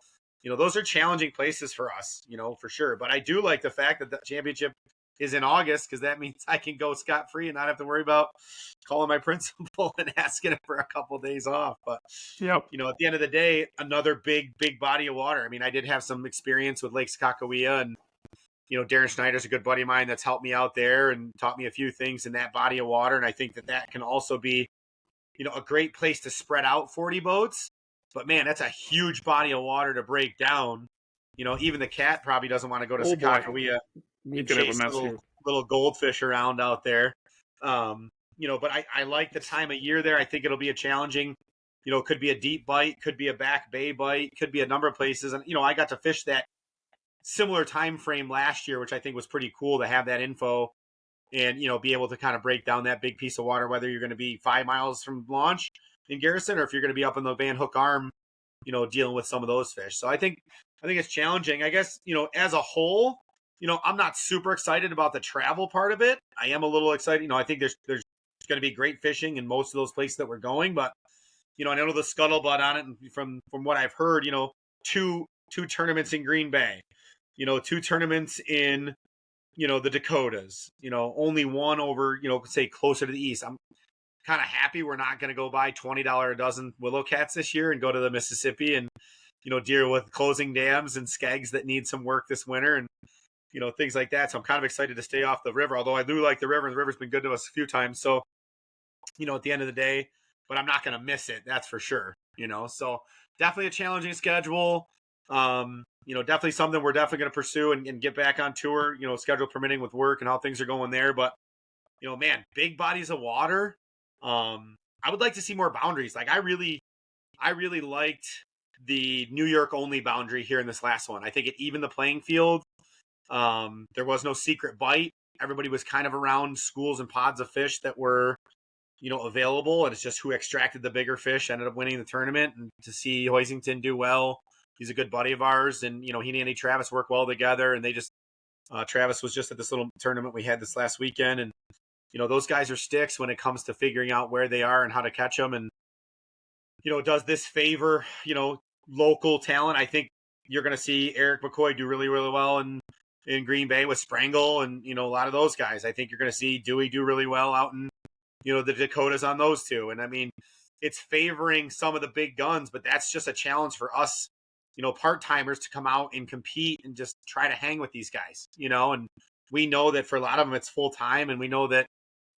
those are challenging places for us, for sure. But I do like the fact that the championship is in August, because that means I can go scot-free and not have to worry about calling my principal and asking him for a couple of days off. But, at the end of the day, another big body of water. I mean, I did have some experience with Lake Sakakawea, and, Darren Schneider's a good buddy of mine that's helped me out there and taught me a few things in that body of water. And I think that can also be, a great place to spread out 40 boats. But, man, that's a huge body of water to break down. Even the cat probably doesn't want to go to Sakakawea and chase little goldfish around out there. But I like the time of year there. I think it'll be a challenging, could be a deep bite, could be a back bay bite, could be a number of places. And, I got to fish that similar time frame last year, which I think was pretty cool to have that info and, be able to kind of break down that big piece of water, whether you're going to be 5 miles from launch in Garrison or if you're going to be up in the Van Hook Arm, dealing with some of those fish. So I think it's challenging. I guess, as a whole, I'm not super excited about the travel part of it. I am a little excited. I think there's going to be great fishing in most of those places that we're going, but, I know the scuttlebutt on it. And from what I've heard, two tournaments in Green Bay, 2 tournaments in, the Dakotas, only one over, say closer to the east. I'm kind of happy we're not going to go buy $20 a dozen willow cats this year and go to the Mississippi and, deal with closing dams and skegs that need some work this winter and, things like that. So I'm kind of excited to stay off the river, although I do like the river and the river's been good to us a few times. So, at the end of the day, but I'm not going to miss it. That's for sure. So definitely a challenging schedule. Definitely something we're definitely going to pursue and get back on tour, schedule permitting with work and how things are going there. But, man, big bodies of water. I would like to see more boundaries. Like I really liked the New York only boundary here in this last one. I think it evened the playing field. There was no secret bite. Everybody was kind of around schools and pods of fish that were, available. And it's just who extracted the bigger fish ended up winning the tournament. And to see Hoisington do well, he's a good buddy of ours. And, he and Andy Travis work well together. And they just, Travis was just at this little tournament we had this last weekend. And, those guys are sticks when it comes to figuring out where they are and how to catch them. And, does this favor, local talent? I think you're going to see Eric McCoy do really, really well in Green Bay with Sprangle and, a lot of those guys. I think you're going to see Dewey do really well out in, the Dakotas on those two. And I mean, it's favoring some of the big guns, but that's just a challenge for us, part-timers to come out and compete and just try to hang with these guys, and we know that for a lot of them, it's full time. And we know that,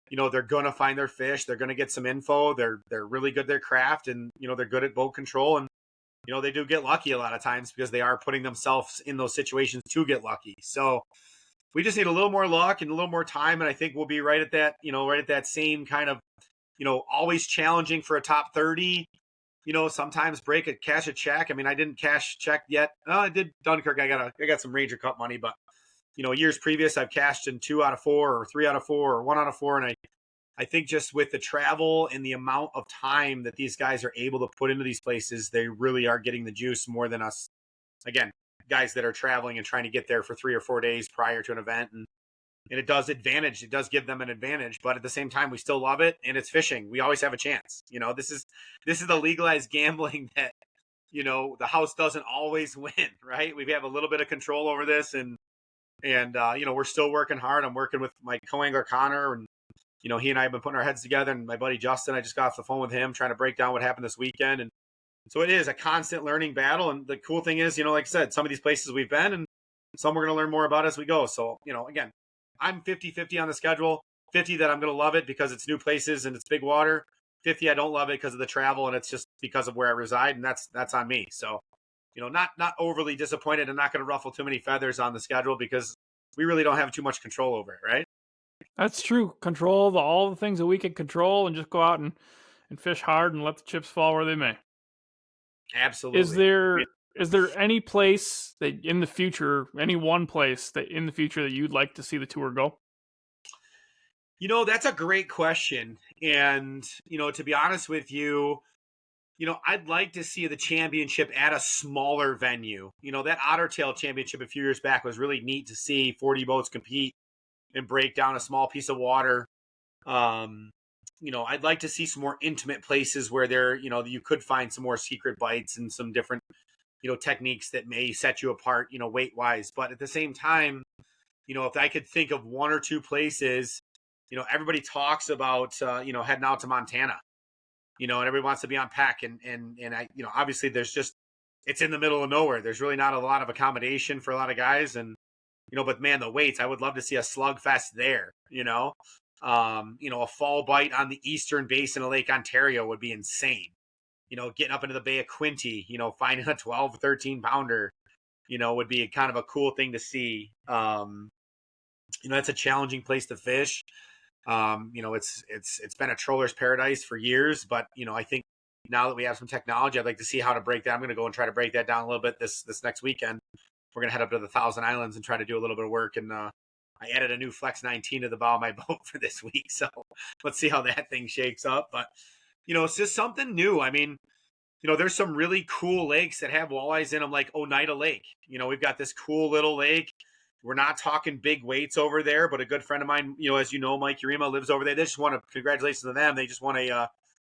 they're going to find their fish. They're going to get some info. They're really good at their craft and, they're good at boat control. And, they do get lucky a lot of times because they are putting themselves in those situations to get lucky. So we just need a little more luck and a little more time. And I think we'll be right at that, right at that same kind of, always challenging for a top 30, sometimes cash a check. I mean, I didn't cash check yet. I did Dunkirk. I got some Ranger Cup money, but years previous, I've cashed in 2 out of 4 or 3 out of 4 or 1 out of 4. And I think just with the travel and the amount of time that these guys are able to put into these places, they really are getting the juice more than us. Again, guys that are traveling and trying to get there for 3 or 4 days prior to an event. And it does give them an advantage, but at the same time, we still love it. And it's fishing. We always have a chance. This is the legalized gambling that, the house doesn't always win, right? We have a little bit of control over this and we're still working hard. I'm working with my co-angler Connor and, he and I have been putting our heads together, and my buddy Justin, I just got off the phone with him trying to break down what happened this weekend. And so it is a constant learning battle. And the cool thing is, like I said, some of these places we've been and some we're going to learn more about as we go. So, again, I'm 50-50 on the schedule, 50 that I'm going to love it because it's new places and it's big water. 50, I don't love it because of the travel and it's just because of where I reside. And that's on me. So, not overly disappointed. I'm not going to ruffle too many feathers on the schedule because we really don't have too much control over it. Right. That's true. Control all the things that we can control and just go out and fish hard and let the chips fall where they may. Absolutely. Is there any place that in the future, any one place that in the future that you'd like to see the tour go? That's a great question. And, to be honest with you, I'd like to see the championship at a smaller venue. That Ottertail championship a few years back was really neat to see 40 boats compete and break down a small piece of water. I'd like to see some more intimate places where there, you could find some more secret bites and some different, techniques that may set you apart, weight wise. But at the same time, if I could think of 1 or 2 places, everybody talks about, heading out to Montana, and everybody wants to be on Peck. And I, obviously it's in the middle of nowhere. There's really not a lot of accommodation for a lot of guys. And, but man, the weights, I would love to see a slugfest there, a fall bite on the eastern basin of Lake Ontario would be insane. Getting up into the Bay of Quinte, finding a 12, 13 pounder, would be kind of a cool thing to see. It's a challenging place to fish. It's been a troller's paradise for years, but, I think now that we have some technology, I'd like to see how to break that. I'm going to go and try to break that down a little bit this next weekend. We're going to head up to the Thousand Islands and try to do a little bit of work. And I added a new Flex 19 to the bow of my boat for this week. So let's see how that thing shakes up. But, it's just something new. I mean, there's some really cool lakes that have walleyes in them, like Oneida Lake. We've got this cool little lake. We're not talking big weights over there, but a good friend of mine, as Mike Urema lives over there. They just want to, congratulations to them. They just won a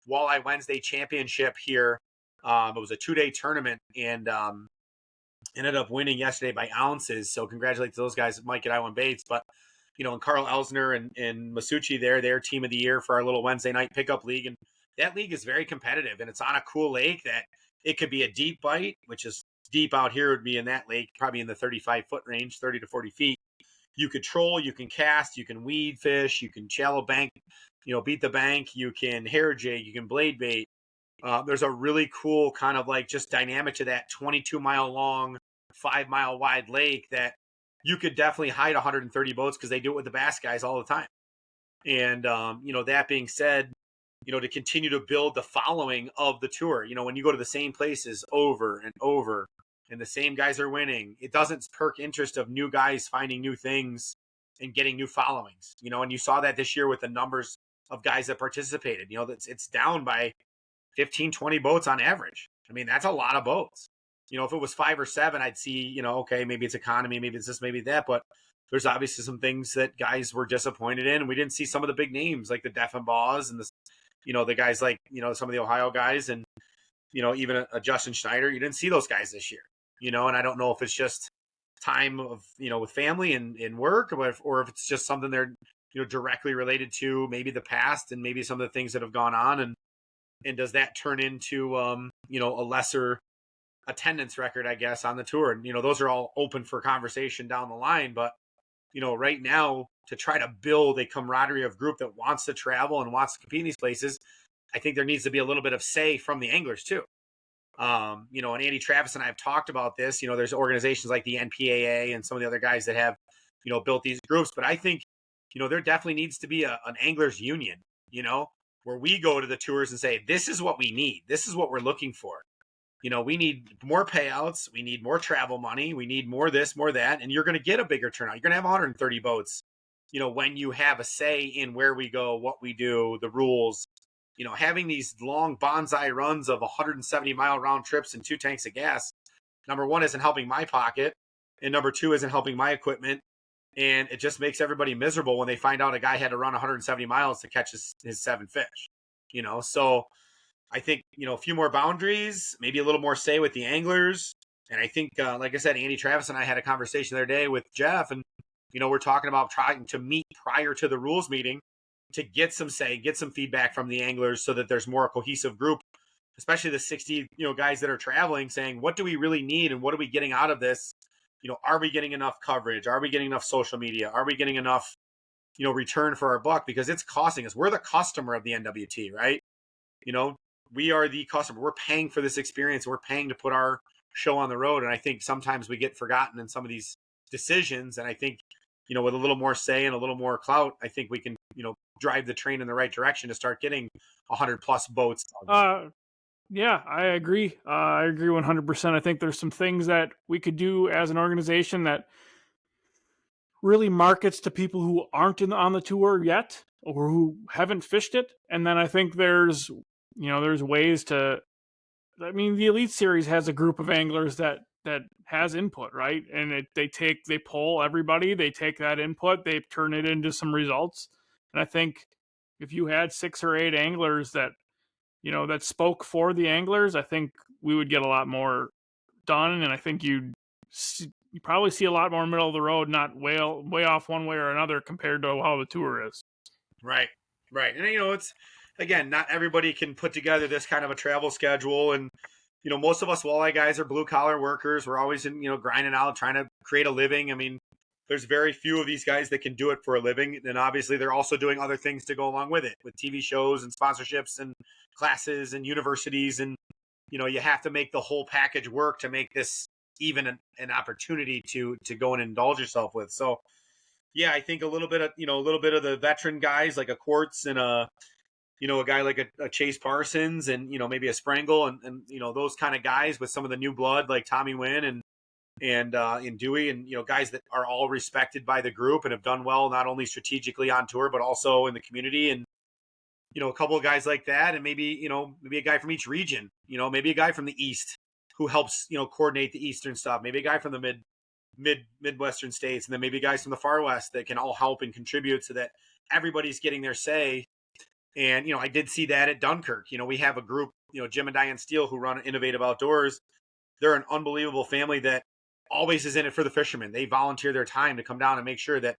Walleye Wednesday championship here. It was a 2-day tournament and ended up winning yesterday by ounces. So congratulations to those guys, Mike at I1 Baits. But, and Carl Elsner and Masucci their team of the year for our little Wednesday night pickup league. And that league is very competitive, and it's on a cool lake that it could be a deep bite, which is deep out here would be in that lake, probably in the 35-foot range, 30 to 40 feet. You could troll, you can cast, you can weed fish, you can shallow bank, beat the bank, you can hair jig, you can blade bait. There's a really cool kind of like just dynamic to that 22-mile long, 5-mile wide lake that you could definitely hide 130 boats because they do it with the bass guys all the time. And, that being said, to continue to build the following of the tour, when you go to the same places over and over and the same guys are winning, it doesn't perk interest of new guys finding new things and getting new followings, and you saw that this year with the numbers of guys that participated. It's down by 15, 20 boats on average. I mean, that's a lot of boats. If it was 5 or 7, I'd see, okay, maybe it's economy, maybe it's this, maybe that. But there's obviously some things that guys were disappointed in. And we didn't see some of the big names like the Deffenbaugh and the guys like, some of the Ohio guys and, even a Justin Schneider. You didn't see those guys this year, and I don't know if it's just time of, with family and work or if it's just something they're, directly related to maybe the past and maybe some of the things that have gone on. And does that turn into, a lesser attendance record, I guess, on the tour? And, those are all open for conversation down the line. But, right now, to try to build a camaraderie of group that wants to travel and wants to compete in these places, I think there needs to be a little bit of say from the anglers too. And Andy Travis and I have talked about this. There's organizations like the NPAA and some of the other guys that have, built these groups. But I think, there definitely needs to be an anglers union, where we go to the tours and say, this is what we need. This is what we're looking for. We need more payouts. We need more travel money. We need more this, more that. And you're going to get a bigger turnout. You're going to have 130 boats, when you have a say in where we go, what we do, the rules. Having these long bonsai runs of 170-mile round trips and 2 tanks of gas, number one, isn't helping my pocket. And number two, isn't helping my equipment. And it just makes everybody miserable when they find out a guy had to run 170 miles to catch his 7 fish, So I think, a few more boundaries, maybe a little more say with the anglers. And I think, like I said, Andy Travis and I had a conversation the other day with Jeff, and, we're talking about trying to meet prior to the rules meeting to get some say, get some feedback from the anglers so that there's more a cohesive group, especially the 60, guys that are traveling, saying, what do we really need and what are we getting out of this? Are we getting enough coverage? Are we getting enough social media? Are we getting enough, return for our buck? Because it's costing us. We're the customer of the NWT, right? We are the customer. We're paying for this experience. We're paying to put our show on the road. And I think sometimes we get forgotten in some of these decisions. And I think, with a little more say and a little more clout, I think we can, drive the train in the right direction to start getting 100+ boats. Yeah, I agree. I agree 100%. I think there's some things that we could do as an organization that really markets to people who aren't on the tour yet or who haven't fished it. And then I think there's ways to, the Elite Series has a group of anglers that has input, right? And they poll everybody, they take that input, they turn it into some results. And I think if you had 6 or 8 anglers that spoke for the anglers, I think we would get a lot more done. And I think you probably see a lot more middle of the road, not way off one way or another compared to how the tour is. Right. And, it's, again, not everybody can put together this kind of a travel schedule. And, most of us walleye guys are blue collar workers. We're always in, grinding out, trying to create a living. I mean, there's very few of these guys that can do it for a living. And obviously they're also doing other things to go along with it, with TV shows and sponsorships and classes and universities. And, you have to make the whole package work to make this even an opportunity to go and indulge yourself with. So, yeah, I think a little bit of the veteran guys like a Quartz and a guy like a Chase Parsons and, maybe a Sprangle and those kind of guys with some of the new blood like Tommy Wyn and Dewey and, guys that are all respected by the group and have done well, not only strategically on tour, but also in the community. And, a couple of guys like that. And maybe a guy from each region, maybe a guy from the East who helps, coordinate the Eastern stuff. Maybe a guy from the Midwestern states, and then maybe guys from the far West that can all help and contribute so that everybody's getting their say. And, I did see that at Dunkirk. We have a group, Jim and Diane Steele, who run Innovative Outdoors. They're an unbelievable family that always is in it for the fishermen. They volunteer their time to come down and make sure that,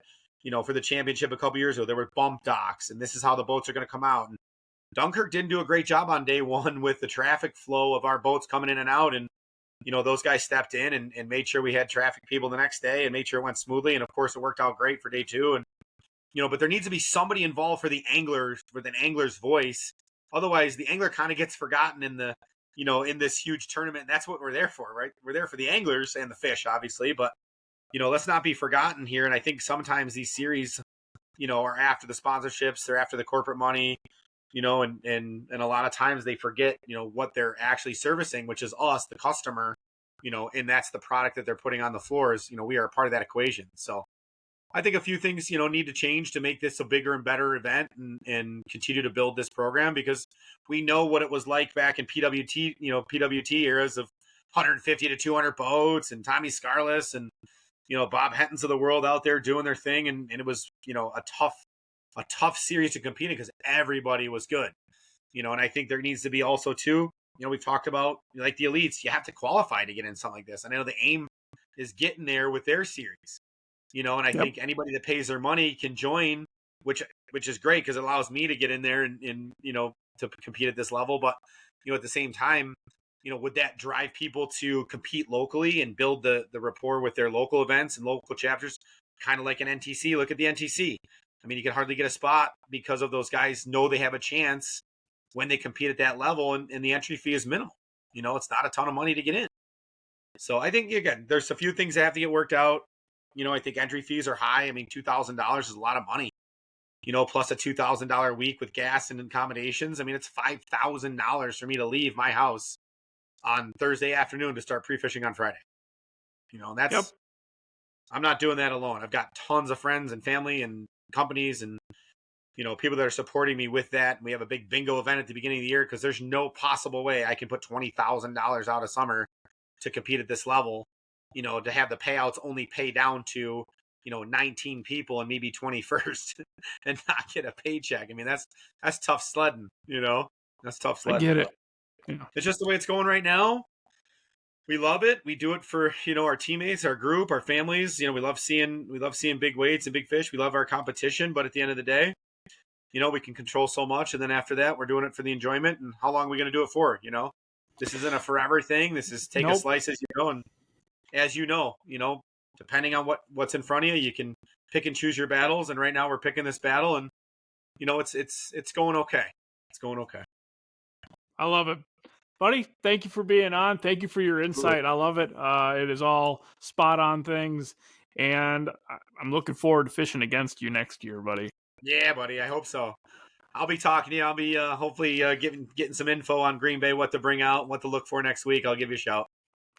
for the championship a couple years ago, there were bump docks, and this is how the boats are going to come out. And Dunkirk didn't do a great job on day one with the traffic flow of our boats coming in and out. And, those guys stepped in and made sure we had traffic people the next day and made sure it went smoothly. And of course, it worked out great for day two. And, but there needs to be somebody involved for the anglers with an angler's voice. Otherwise, the angler kind of gets forgotten in the, in this huge tournament. And that's what we're there for, right? We're there for the anglers and the fish, obviously. But, let's not be forgotten here. And I think sometimes these series, are after the sponsorships, they're after the corporate money, and a lot of times they forget, what they're actually servicing, which is us, the customer, and that's the product that they're putting on the floors. We are a part of that equation. So I think a few things, need to change to make this a bigger and better event and continue to build this program, because we know what it was like back in PWT eras of 150 to 200 boats and Tommy Scarless and, Bob Hentons of the world out there doing their thing. And it was, a tough series to compete in because everybody was good, and I think there needs to be also too, we've talked about like the elites, you have to qualify to get in something like this. I know the AIM is getting there with their series, and I think anybody that pays their money can join, which is great because it allows me to get in there and to compete at this level. But, at the same time, would that drive people to compete locally and build the rapport with their local events and local chapters, kind of like an NTC? Look at the NTC. I mean, you can hardly get a spot because of those guys know they have a chance when they compete at that level, and the entry fee is minimal. It's not a ton of money to get in. So I think, again, there's a few things that have to get worked out. I think entry fees are high. I mean, $2,000 is a lot of money, plus a $2,000 week with gas and accommodations. I mean, it's $5,000 for me to leave my house on Thursday afternoon to start pre-fishing on Friday. That's, I'm not doing that alone. I've got tons of friends and family and companies and people that are supporting me with that. We have a big bingo event at the beginning of the year because there's no possible way I can put $20,000 out of summer to compete at this level, to have the payouts only pay down to 19 people and maybe 21st and not get a paycheck. I mean, that's tough sledding. That's tough sledding. I get it. Yeah. It's just the way it's going right now. We love it. We do it for, our teammates, our group, our families. We love seeing big weights and big fish. We love our competition, but at the end of the day, we can control so much. And then after that, we're doing it for the enjoyment. And how long are we going to do it for? This isn't a forever thing. This is take a slice as you go. And as depending on what's in front of you, you can pick and choose your battles. And right now we're picking this battle, and it's going okay. It's going okay. I love it. Buddy, thank you for being on. Thank you for your insight. I love it. It is all spot on things. And I'm looking forward to fishing against you next year, buddy. Yeah, buddy. I hope so. I'll be talking to you. I'll be hopefully getting some info on Green Bay, what to bring out, what to look for next week. I'll give you a shout.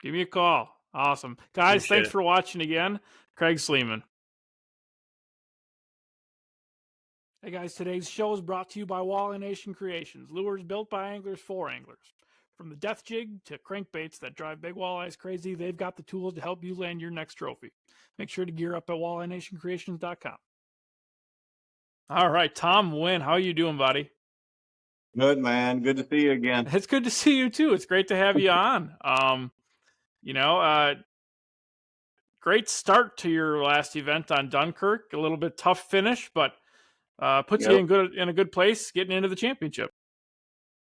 Give me a call. Awesome. Guys, thanks for watching again. Craig Sleman. Hey guys, today's show is brought to you by Walleye Nation Creations. Lures built by anglers for anglers. From the death jig to crankbaits that drive big walleyes crazy, they've got the tools to help you land your next trophy. Make sure to gear up at walleyenationcreations.com. All right, Tom Wyn, how are you doing, buddy? Good, man. Good to see you again. It's good to see you too. It's great to have you on. Great start to your last event on Dunkirk. A little bit tough finish, but puts you in a good place getting into the championship.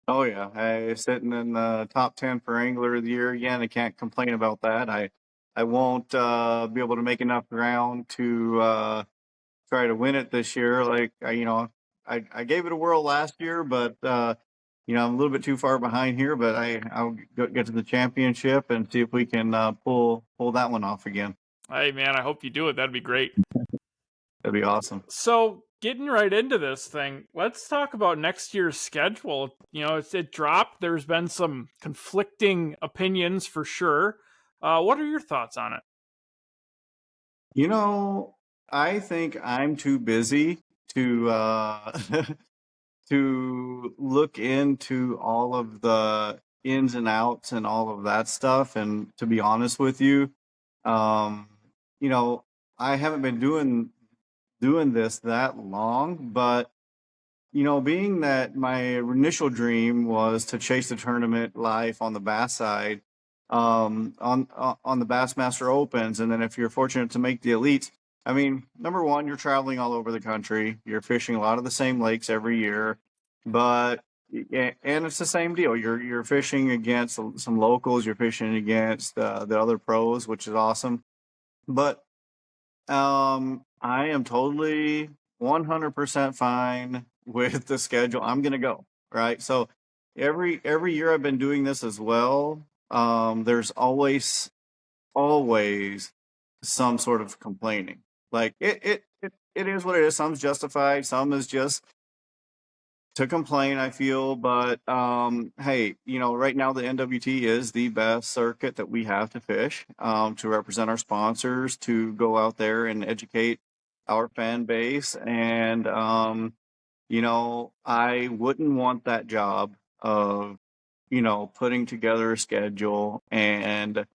Oh yeah, I sitting in the top 10 for Angler of the Year again. I can't complain about that. I won't be able to make enough ground to try to win it this year. Like I gave it a whirl last year, but I'm a little bit too far behind here. But I'll get to the championship and see if we can pull that one off again. Hey man, I hope you do it. That'd be great. That'd be awesome. So getting right into this thing, let's talk about next year's schedule. It dropped. There's been some conflicting opinions for sure. What are your thoughts on it? I think I'm too busy to to look into all of the ins and outs and all of that stuff. And to be honest with you, I haven't been doing this that long, but being that my initial dream was to chase the tournament life on the bass side, on the Bassmaster Opens, and then if you're fortunate to make the elites, I mean, number one, you're traveling all over the country. You're fishing a lot of the same lakes every year, but and it's the same deal. You're fishing against some locals. You're fishing against the other pros, which is awesome. But I am totally 100% fine with the schedule. I'm gonna go, right? So every year I've been doing this as well. There's always some sort of complaining. Like it is what it is. Some's justified, some is just to complain, I feel. But hey, right now the NWT is the best circuit that we have to fish, to represent our sponsors, to go out there and educate our fan base. And I wouldn't want that job of putting together a schedule and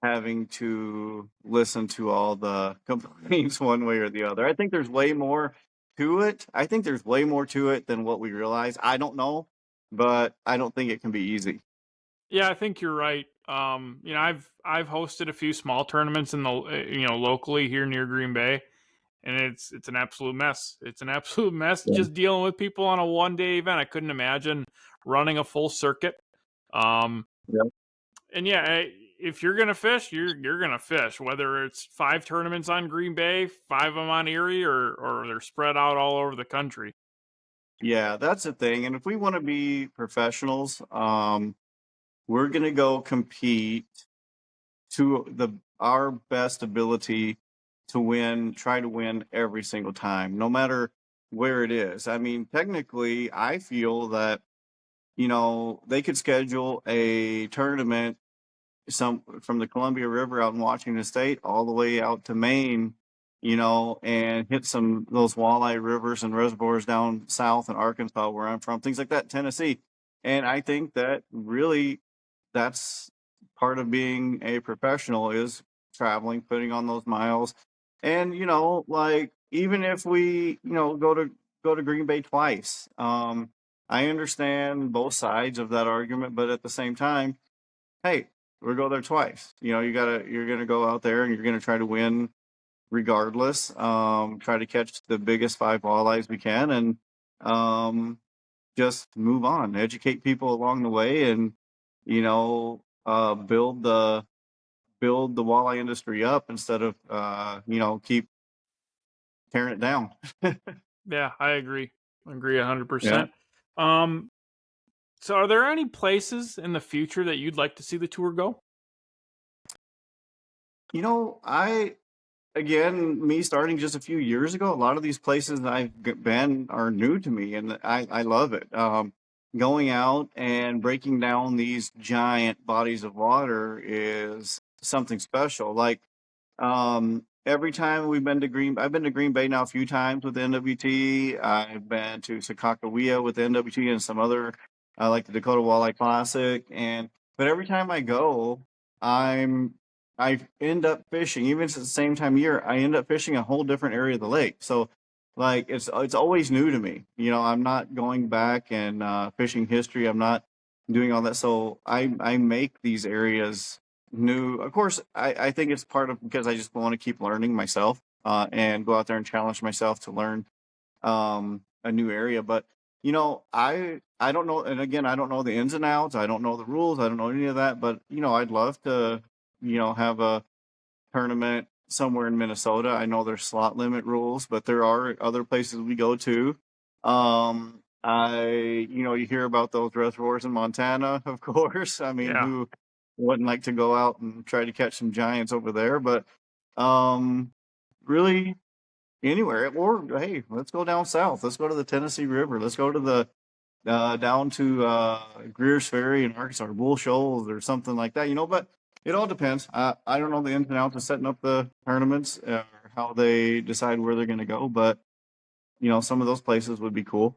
having to listen to all the complaints one way or the other. I think there's way more to it. I think there's way more to it than what we realize. I don't know, but I don't think it can be easy. Yeah, I think you're right. I've hosted a few small tournaments in the locally here near Green Bay, and it's an absolute mess. It's an absolute mess Yeah. just dealing with people on a 1-day event. I couldn't imagine running a full circuit. Yep. And yeah, if you're gonna fish, you're gonna fish. Whether it's 5 tournaments on Green Bay, 5 of them on Erie, or they're spread out all over the country. Yeah, that's the thing. And if we want to be professionals, we're gonna go compete to our best ability to win, try to win every single time, no matter where it is. I mean, technically, I feel that they could schedule a tournament from the Columbia River out in Washington State all the way out to Maine, and hit some those walleye rivers and reservoirs down south in Arkansas, where I'm from, things like that, Tennessee. And I think that really that's part of being a professional, is traveling, putting on those miles. And, like, even if we, go to Green Bay twice, I understand both sides of that argument, but at the same time, hey, we'll go there twice. You're gonna go out there and you're gonna try to win regardless. Try to catch the biggest 5 walleyes we can, and just move on. Educate people along the way, and build the walleye industry up instead of keep tearing it down. Yeah, I agree. I agree 100%. Yeah. So are there any places in the future that you'd like to see the tour go? Again, me starting just a few years ago, a lot of these places I've been are new to me, and I love it. Going out and breaking down these giant bodies of water is something special. Like, every time I've been to Green Bay now a few times with the NWT. I've been to Sakakawea with the NWT and some other, like the Dakota Walleye Classic. But every time I go, I end up fishing, even if it's the same time of year, I end up fishing a whole different area of the lake. So, like, it's always new to me. I'm not going back and fishing history. I'm not doing all that. So I make these areas new. Of course, I think it's part of because I just want to keep learning myself, and go out there and challenge myself to learn a new area. But I don't know, and again, I don't know the ins and outs. I don't know the rules. I don't know any of that. But I'd love to have a tournament somewhere in Minnesota. I know there's slot limit rules, but there are other places we go to. You hear about those reservoirs in Montana, of course. I mean, Yeah. who wouldn't like to go out and try to catch some giants over there? But really anywhere. Or hey, let's go down south. Let's go to the Tennessee River. Let's go to the down to Greer's Ferry in Arkansas, or Bull Shoals, or something like that. But it all depends. I don't know the ins and outs of setting up the tournaments, or how they decide where they're going to go, but some of those places would be cool.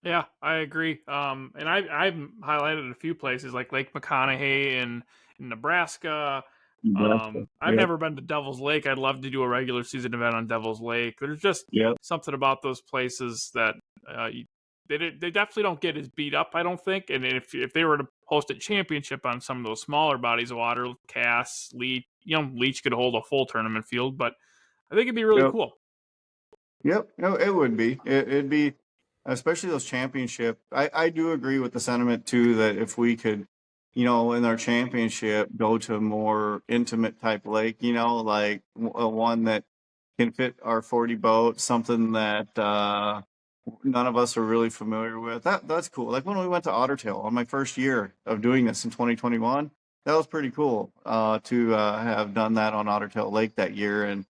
Yeah, I agree. And I've highlighted a few places like Lake McConaughey in Nebraska. I've never been to Devil's Lake. I'd love to do a regular season event on Devil's Lake. There's just something about those places that they definitely don't get as beat up, I don't think. And if they were to host a championship on some of those smaller bodies of water, Cass, Leech, Leech could hold a full tournament field, but I think it'd be really Yep. cool. Yep. No, it would be. It'd be, especially those championship. I do agree with the sentiment too that if we could, in our championship, go to a more intimate type lake, like one that can fit our 40 boat, something that none of us are really familiar with. That's cool. Like when we went to Ottertail on my first year of doing this in 2021, that was pretty cool to have done that on Ottertail Lake that year. And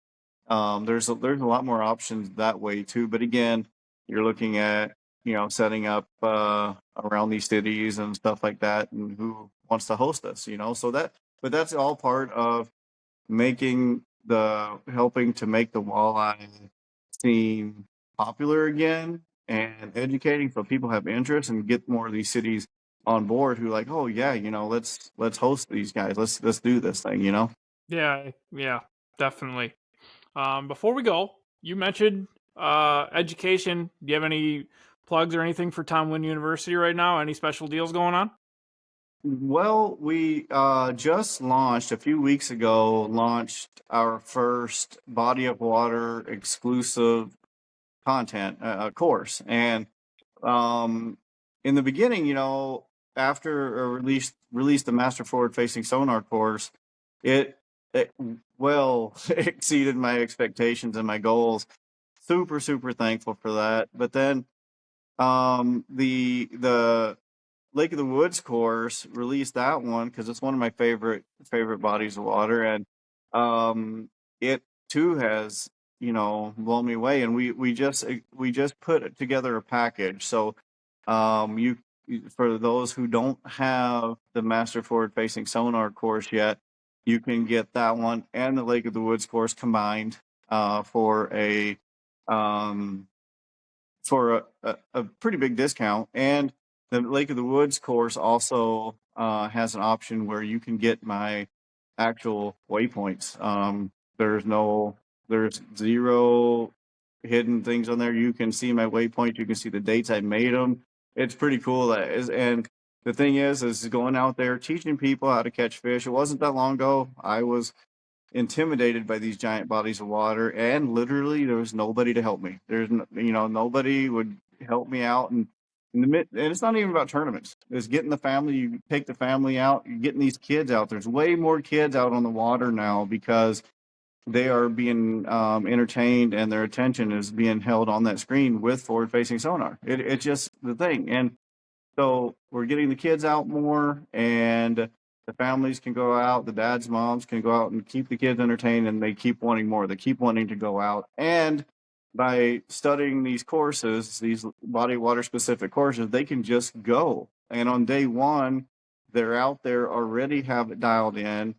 there's a lot more options that way too. But again, you're looking at setting up around these cities and stuff like that, and who wants to host us. But that's all part of helping to make the walleye scene popular again and educating so people have interest and get more of these cities on board who like, oh yeah, let's host these guys. Let's do this thing, Yeah, definitely. Before we go, you mentioned education. Do you have any plugs or anything for Tom Wyn University right now? Any special deals going on? Well, we just launched a few weeks ago, our first body of water exclusive content course. And in the beginning, after released the Master Forward Facing Sonar course, it well exceeded my expectations and my goals. Super, super thankful for that. But then the Lake of the Woods course, released that one because it's one of my favorite bodies of water, and it too has blown me away. And we just put together a package. So you for those who don't have the Master Forward Facing Sonar course yet, you can get that one and the Lake of the Woods course combined for a pretty big discount. And the Lake of the Woods course also has an option where you can get my actual waypoints. There's zero hidden things on there. You can see my waypoint. You can see the dates I made them. It's pretty cool. And the thing is going out there teaching people how to catch fish. It wasn't that long ago. I was intimidated by these giant bodies of water, and literally there was nobody to help me. Nobody would help me out. And it's not even about tournaments. It's getting the family. You take the family out. You're getting these kids out. There's way more kids out on the water now because they are being entertained and their attention is being held on that screen with forward-facing sonar. It's just the thing. And so we're getting the kids out more, and the families can go out. The dads, moms can go out and keep the kids entertained, and they keep wanting more. They keep wanting to go out. And by studying these courses, these body water specific courses, they can just go. And on day one, they're out there already, have it dialed in,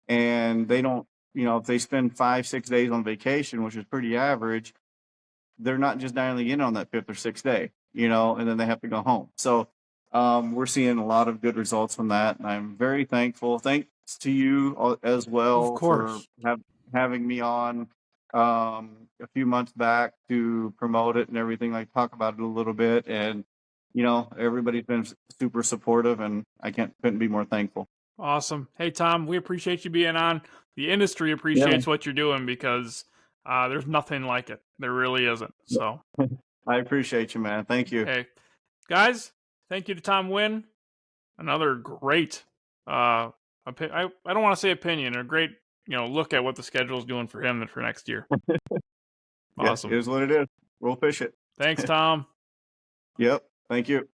and they don't, if they spend 5-6 days on vacation, which is pretty average, they're not just dialing in on that 5th or 6th day, and then they have to go home. So we're seeing a lot of good results from that, and I'm very thankful. Thanks to you as well for having me on a few months back to promote it and everything, like talk about it a little bit. And everybody's been super supportive, and I couldn't be more thankful. Awesome. Hey Tom, we appreciate you being on. The industry appreciates what you're doing because there's nothing like it. There really isn't. So I appreciate you, man. Thank you. Hey guys, thank you to Tom Wyn. Another great I don't want to say opinion, a great look at what the schedule is doing for him for next year. Awesome. It is what it is. We'll fish it. Thanks, Tom. Yep. Thank you.